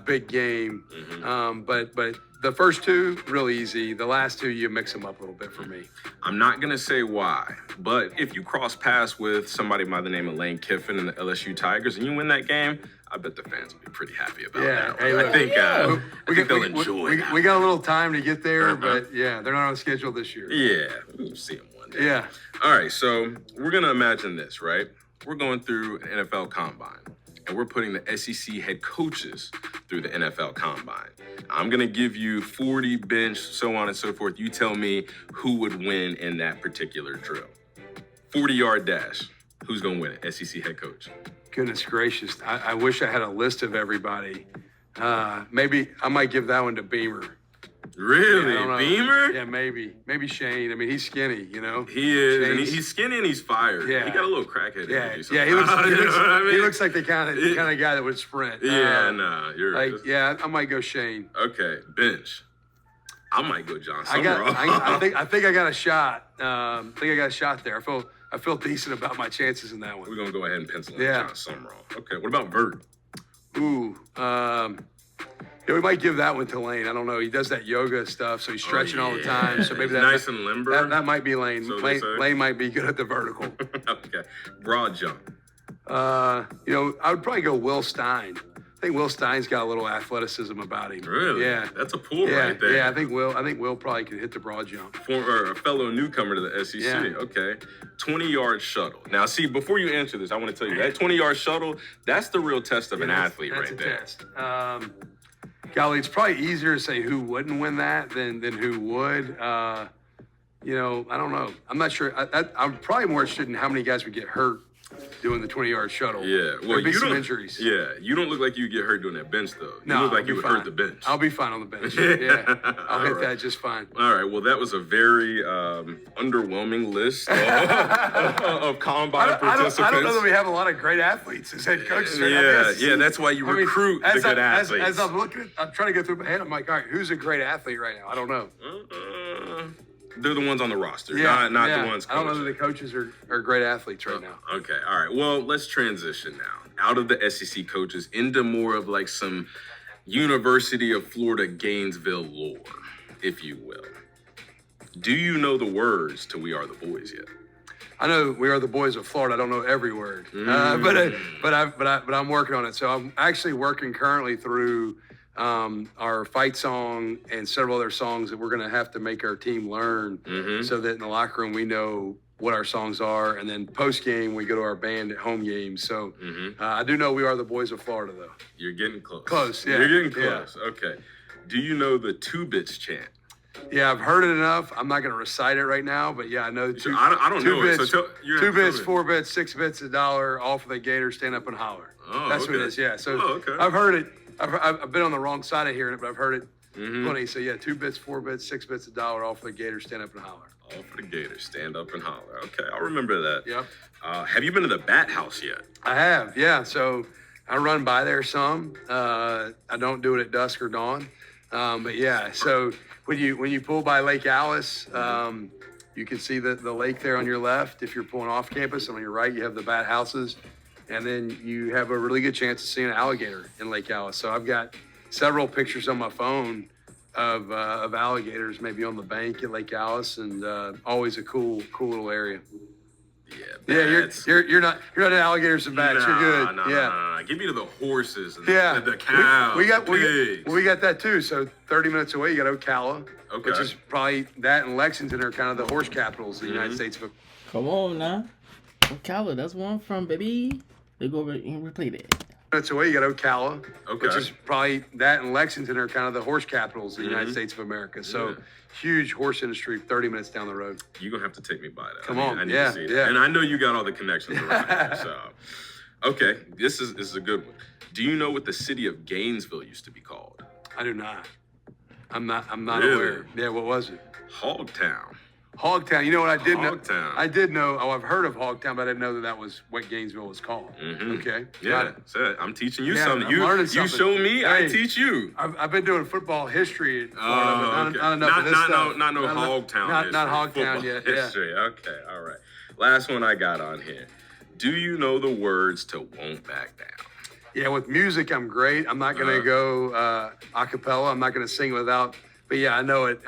[SPEAKER 3] big game. But the first 2, real easy. The last 2, you mix them up a little bit for me.
[SPEAKER 2] I'm not going to say why, but if you cross paths with somebody by the name of Lane Kiffin and the LSU Tigers and you win that game, I bet the fans will be pretty happy about that.
[SPEAKER 3] Hey,
[SPEAKER 2] I think they'll enjoy that.
[SPEAKER 3] We got a little time to get there, but yeah, they're not on schedule this year.
[SPEAKER 2] Yeah, we'll see them one day.
[SPEAKER 3] Yeah.
[SPEAKER 2] All right, so we're going to imagine this, right? We're going through an NFL Combine, and we're putting the SEC head coaches through the NFL Combine. I'm going to give you 40 bench, so on and so forth. You tell me who would win in that particular drill. 40-yard dash. Who's going to win it? SEC head coach.
[SPEAKER 3] Goodness gracious. I wish I had a list of everybody. Maybe I might give that one to Beamer.
[SPEAKER 2] Really?
[SPEAKER 3] Yeah,
[SPEAKER 2] Beamer?
[SPEAKER 3] Yeah, maybe. Maybe Shane. I mean, he's skinny, you know?
[SPEAKER 2] He is. And he's skinny and he's fired.
[SPEAKER 3] Yeah.
[SPEAKER 2] He got a little crackhead energy.
[SPEAKER 3] Yeah, he looks like the kind of guy that would sprint.
[SPEAKER 2] You're
[SPEAKER 3] like, yeah, I might go Shane.
[SPEAKER 2] Okay, bench. I might go John Summerall.
[SPEAKER 3] I think I got a shot. I think I got a shot there. I feel decent about my chances in that one.
[SPEAKER 2] We're gonna go ahead and pencil in John Summerall. Okay, what about Vert?
[SPEAKER 3] Ooh, yeah, we might give that one to Lane. I don't know. He does that yoga stuff, so he's stretching all the time. So maybe
[SPEAKER 2] that's nice and limber.
[SPEAKER 3] That might be Lane.
[SPEAKER 2] So
[SPEAKER 3] Lane might be good at the vertical.
[SPEAKER 2] Okay, broad jump.
[SPEAKER 3] You know, I would probably go Will Stein. I think Will Stein's got a little athleticism about him.
[SPEAKER 2] Really?
[SPEAKER 3] Yeah.
[SPEAKER 2] That's a pull right there.
[SPEAKER 3] Yeah, I think Will probably could hit the broad jump.
[SPEAKER 2] For a fellow newcomer to the SEC.
[SPEAKER 3] Yeah.
[SPEAKER 2] Okay. 20-yard shuttle. Now, see, before you answer this, I want to tell you that 20-yard shuttle, that's the real test of an athlete right there.
[SPEAKER 3] That's a test. Golly, it's probably easier to say who wouldn't win that than who would. You know, I don't know. I'm not sure. I'm probably more interested in how many guys would get hurt doing the 20-yard shuttle.
[SPEAKER 2] Yeah, well,
[SPEAKER 3] There'd be some injuries.
[SPEAKER 2] Yeah, you don't look like you get hurt doing that bench, though. You
[SPEAKER 3] No,
[SPEAKER 2] look like you would
[SPEAKER 3] fine.
[SPEAKER 2] hurt the bench.
[SPEAKER 3] I'll be fine on the bench. Yeah, I'll hit that just fine.
[SPEAKER 2] All right, well, that was a very underwhelming list of combine participants.
[SPEAKER 3] I don't know that we have a lot of great athletes as head coaches.
[SPEAKER 2] Yeah, that's why you recruit the good athletes.
[SPEAKER 3] As I'm looking, I'm trying to go through my head. I'm like, all right, who's a great athlete right now? I don't know.
[SPEAKER 2] They're the ones on the roster, not the ones coaching.
[SPEAKER 3] I don't know that the coaches are great athletes right now.
[SPEAKER 2] Okay, all right. Well, let's transition now out of the SEC coaches into more of like some University of Florida Gainesville lore, if you will. Do you know the words to "We Are the Boys" yet?
[SPEAKER 3] I know "We Are the Boys of Florida." I don't know every word, but I'm working on it. So I'm actually working currently through our fight song and several other songs that we're going to have to make our team learn, so that in the locker room we know what our songs are, and then post game we go to our band at home games. So I do know "We Are the Boys of Florida" though.
[SPEAKER 2] You're getting close.
[SPEAKER 3] Close, yeah.
[SPEAKER 2] You're getting close.
[SPEAKER 3] Yeah.
[SPEAKER 2] Okay. Do you know the 2 bits chant?
[SPEAKER 3] Yeah, I've heard it enough. I'm not going to recite it right now, but yeah, I know
[SPEAKER 2] I don't know
[SPEAKER 3] bits,
[SPEAKER 2] it. So
[SPEAKER 3] 2 bits, 4 bits, 6 bits, $1, all for the Gators, stand up and holler.
[SPEAKER 2] Oh,
[SPEAKER 3] That's
[SPEAKER 2] okay.
[SPEAKER 3] what it is. Yeah. So
[SPEAKER 2] okay.
[SPEAKER 3] I've heard it. I've been on the wrong side of hearing it, but I've heard it plenty. So yeah, 2 bits, 4 bits, 6 bits, $1, all for the Gators, stand up and holler.
[SPEAKER 2] All for the Gators, stand up and holler. Okay, I'll remember that.
[SPEAKER 3] Yep.
[SPEAKER 2] Have you been to the Bat House yet?
[SPEAKER 3] I have. Yeah. So I run by there some. I don't do it at dusk or dawn, but yeah. So when you pull by Lake Alice, you can see the lake there on your left. If you're pulling off campus, and on your right, you have the Bat Houses. And then you have a really good chance of seeing an alligator in Lake Alice. So I've got several pictures on my phone of alligators, maybe on the bank at Lake Alice, and always a cool little area. Yeah, you're not in alligators and bats. You're good.
[SPEAKER 2] Nah. Give me to the horses and the cows.
[SPEAKER 3] We got that too. So 30 minutes away, you got Ocala, which is probably that and Lexington are kind of the horse capitals of the United States.
[SPEAKER 1] Come on now. Ocala, that's where I'm from, baby. They go over and replay that.
[SPEAKER 3] Minutes away, you got Ocala, which is probably that and Lexington are kind of the horse capitals of the United States of America. So huge horse industry 30 minutes down the road.
[SPEAKER 2] You're going to have to take me by that.
[SPEAKER 3] Come on.
[SPEAKER 2] I need to see that. And I know you got all the connections around here. So, okay, this is a good one. Do you know what the city of Gainesville used to be called?
[SPEAKER 3] I do not. I'm not aware. Yeah, what was it?
[SPEAKER 2] Hogtown.
[SPEAKER 3] Hogtown. You know what I did know?
[SPEAKER 2] Hogtown.
[SPEAKER 3] I did know. Oh, I've heard of Hogtown, but I didn't know that was what Gainesville was called. Okay. Got it.
[SPEAKER 2] So I'm teaching you
[SPEAKER 3] Yeah,
[SPEAKER 2] something.
[SPEAKER 3] I'm learning
[SPEAKER 2] You
[SPEAKER 3] something.
[SPEAKER 2] show me, I
[SPEAKER 3] Hey,
[SPEAKER 2] teach you.
[SPEAKER 3] I've been doing football history at Florida, but
[SPEAKER 2] Okay.
[SPEAKER 3] not enough of this stuff.
[SPEAKER 2] Not Hogtown history.
[SPEAKER 3] Not Hogtown
[SPEAKER 2] Football
[SPEAKER 3] yet.
[SPEAKER 2] history. Okay, all right. Last one I got on here. Do you know the words to Won't Back Down?
[SPEAKER 3] Yeah, with music, I'm great. I'm not going to go a cappella. I'm not going to sing without. But yeah, I know it.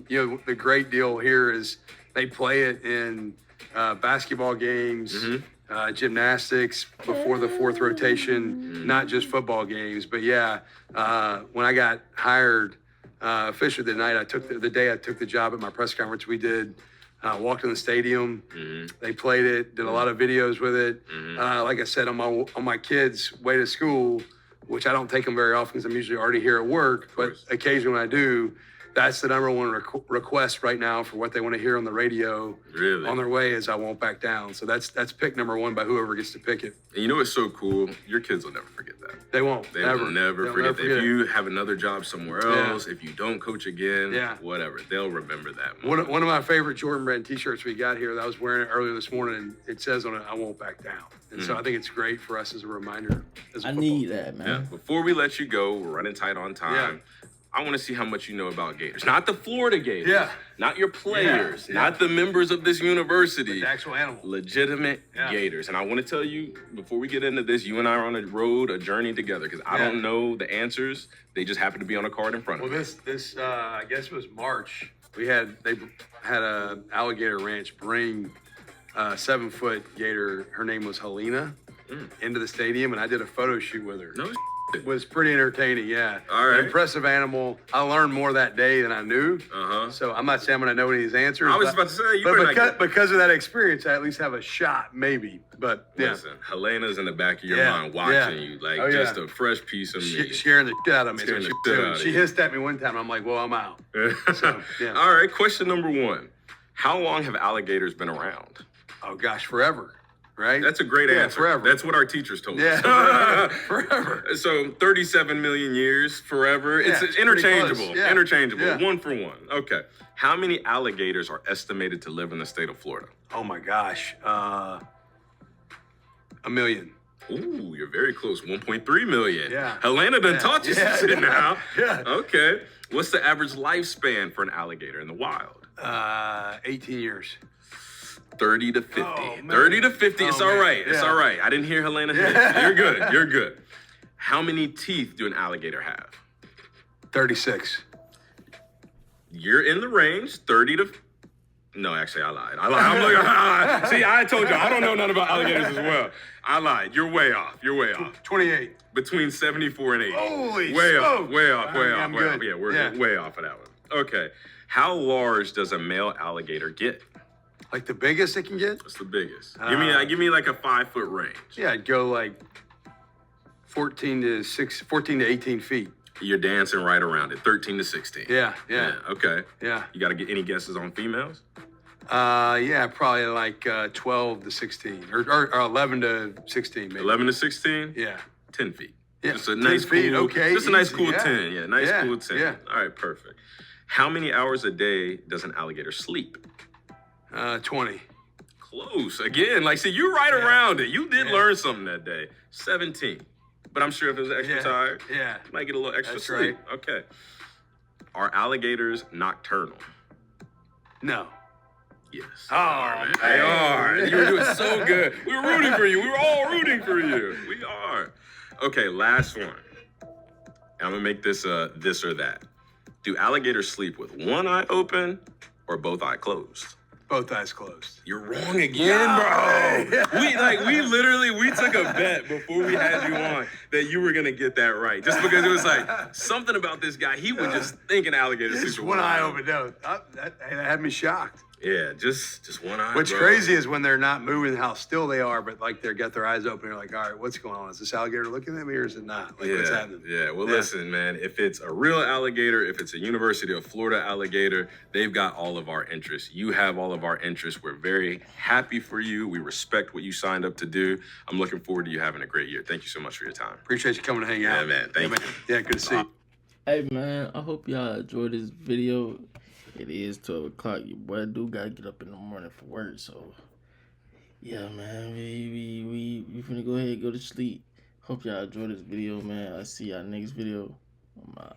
[SPEAKER 3] You know, the great deal here is they play it in basketball games, gymnastics before the fourth rotation, not just football games. But yeah, when I got hired officially the night I took the day I took the job at my press conference, we did. Walked in the stadium. They played it. Did a lot of videos with it. Like I said, on my kids' way to school, which I don't take them very often because I'm usually already here at work. But occasionally when I do, that's the number one request right now for what they want to hear on the radio.
[SPEAKER 2] Really?
[SPEAKER 3] On their way is "I Won't Back Down." So that's pick number one by whoever gets to pick it.
[SPEAKER 2] And you know what's so cool? Your kids will never forget that.
[SPEAKER 3] They won't.
[SPEAKER 2] They will never
[SPEAKER 3] They'll
[SPEAKER 2] forget that.
[SPEAKER 3] forget
[SPEAKER 2] If
[SPEAKER 3] it.
[SPEAKER 2] you have another job somewhere else, if you don't coach again, whatever, they'll remember that.
[SPEAKER 3] One of my favorite Jordan Brand T-shirts we got here that I was wearing it earlier this morning, and it says on it, "I won't back down." And so I think it's great for us as a reminder. As a
[SPEAKER 1] I
[SPEAKER 3] football
[SPEAKER 1] need
[SPEAKER 3] team.
[SPEAKER 1] that, man.
[SPEAKER 2] Yeah. Before we let you go, we're running tight on time. I want to see how much you know about Gators. Not the Florida Gators.
[SPEAKER 3] Yeah.
[SPEAKER 2] Not your players. Not the members of this university.
[SPEAKER 3] The actual animal.
[SPEAKER 2] Legitimate Gators. And I want to tell you, before we get into this, you and I are on a road, a journey together, because I don't know the answers. They just happen to be on a card in front of me.
[SPEAKER 3] Well, this I guess it was March. They had a alligator ranch bring a 7-foot gator. Her name was Helena into the stadium, and I did a photo shoot with her.
[SPEAKER 2] No.
[SPEAKER 3] It was pretty entertaining, yeah.
[SPEAKER 2] All right.
[SPEAKER 3] An impressive animal. I learned more that day than I knew. So I'm not saying I'm going to know any of these answers.
[SPEAKER 2] I was about to say,
[SPEAKER 3] but because of that experience, I at least have a shot, maybe. But yeah.
[SPEAKER 2] Listen, Helena's in the back of your mind watching you, like just a fresh piece of meat.
[SPEAKER 3] Scaring the shit out of me.
[SPEAKER 2] Scaring
[SPEAKER 3] So
[SPEAKER 2] the shit out of
[SPEAKER 3] she
[SPEAKER 2] you.
[SPEAKER 3] hissed at me one time. I'm like, well, I'm out. So, yeah.
[SPEAKER 2] All right, question number one. How long have alligators been around?
[SPEAKER 3] Oh, gosh, forever. Right?
[SPEAKER 2] That's a great answer.
[SPEAKER 3] Forever.
[SPEAKER 2] That's what our teachers told us.
[SPEAKER 3] Yeah, forever.
[SPEAKER 2] So 37 million years, forever.
[SPEAKER 3] Yeah,
[SPEAKER 2] it's
[SPEAKER 3] pretty
[SPEAKER 2] interchangeable.
[SPEAKER 3] close. Yeah.
[SPEAKER 2] Interchangeable.
[SPEAKER 3] Yeah.
[SPEAKER 2] 1 for 1. Okay. How many alligators are estimated to live in the state of Florida?
[SPEAKER 3] Oh my gosh. 1 million.
[SPEAKER 2] Ooh, you're very close. 1.3 million.
[SPEAKER 3] Yeah.
[SPEAKER 2] Helena done taught you some shit now.
[SPEAKER 3] Yeah.
[SPEAKER 2] Okay. What's the average lifespan for an alligator in the wild?
[SPEAKER 3] 18 years.
[SPEAKER 2] 30 to 50.
[SPEAKER 3] Oh, man.
[SPEAKER 2] 30 to 50. It's
[SPEAKER 3] Oh,
[SPEAKER 2] all
[SPEAKER 3] man.
[SPEAKER 2] right. It's
[SPEAKER 3] Yeah.
[SPEAKER 2] all right. I didn't hear Helena hit. You're good. You're good. How many teeth do an alligator have?
[SPEAKER 3] 36.
[SPEAKER 2] You're in the range. 30 to... No, actually, I lied. I'm like, see, I told you, I don't know nothing about alligators as well. I lied. You're way off. You're way off.
[SPEAKER 3] 28.
[SPEAKER 2] Between 74 and 80.
[SPEAKER 3] Holy
[SPEAKER 2] way off.
[SPEAKER 3] smokes.
[SPEAKER 2] Way off. Way off.
[SPEAKER 3] I'm
[SPEAKER 2] Way
[SPEAKER 3] good.
[SPEAKER 2] off. Yeah, we're way off of that one. Okay. How large does a male alligator get?
[SPEAKER 3] Like the biggest it can get?
[SPEAKER 2] What's the biggest? Give me like a 5-foot range.
[SPEAKER 3] Yeah, I'd go like 14 to 18 feet.
[SPEAKER 2] You're dancing right around it. 13 to 16.
[SPEAKER 3] Yeah.
[SPEAKER 2] Okay.
[SPEAKER 3] Yeah.
[SPEAKER 2] You got to get any guesses on females?
[SPEAKER 3] Yeah, probably like 12 to 16 or 11 to 16 maybe.
[SPEAKER 2] 11 to 16?
[SPEAKER 3] Yeah.
[SPEAKER 2] 10 feet.
[SPEAKER 3] Yeah.
[SPEAKER 2] Just a
[SPEAKER 3] 10
[SPEAKER 2] nice
[SPEAKER 3] feet,
[SPEAKER 2] cool,
[SPEAKER 3] okay,
[SPEAKER 2] just a nice
[SPEAKER 3] easy,
[SPEAKER 2] cool
[SPEAKER 3] yeah.
[SPEAKER 2] 10. Yeah, nice
[SPEAKER 3] Yeah,
[SPEAKER 2] cool 10.
[SPEAKER 3] yeah.
[SPEAKER 2] All right, perfect. How many hours a day does an alligator sleep?
[SPEAKER 3] 20.
[SPEAKER 2] Close. Again, like, see, you're right around it. You did learn something that day. 17. But I'm sure if it was extra tired,
[SPEAKER 3] Yeah.
[SPEAKER 2] you might get a little extra
[SPEAKER 3] That's
[SPEAKER 2] sleep. Okay. Are alligators nocturnal?
[SPEAKER 3] No.
[SPEAKER 2] Yes.
[SPEAKER 3] Oh, man.
[SPEAKER 2] They are. You were doing so good. We were rooting for you. We were all rooting for you. We are. Okay, last one. I'm going to make this this or that. Do alligators sleep with one eye open or both eyes closed?
[SPEAKER 3] Both eyes closed.
[SPEAKER 2] You're wrong again, bro. We took a bet before we had you on that you were gonna get that right, just because it was like something about this guy. He was just thinking alligator.
[SPEAKER 3] Just one eye open. No, that had me shocked.
[SPEAKER 2] Yeah, just one eye.
[SPEAKER 3] What's
[SPEAKER 2] bro.
[SPEAKER 3] crazy is when they're not moving, how still they are, but like they got their eyes open. You're like, all right, what's going on? Is this alligator looking at me or is it not? Like, what's happening?
[SPEAKER 2] Yeah. Well, listen, man. If it's a real alligator, if it's a University of Florida alligator, they've got all of our interests. You have all of our interests. We're very happy for you. We respect what you signed up to do. I'm looking forward to you having a great year. Thank you so much for your time.
[SPEAKER 3] Appreciate you coming to hang out.
[SPEAKER 2] Yeah, man. Thank you.
[SPEAKER 3] Yeah, good to see you.
[SPEAKER 1] Hey, man, I hope y'all enjoyed this video. It is 12 o'clock. Your boy do gotta get up in the morning for work, so yeah, man. We finna go ahead and go to sleep. Hope y'all enjoyed this video, man. I'll see y'all next video. I'm out.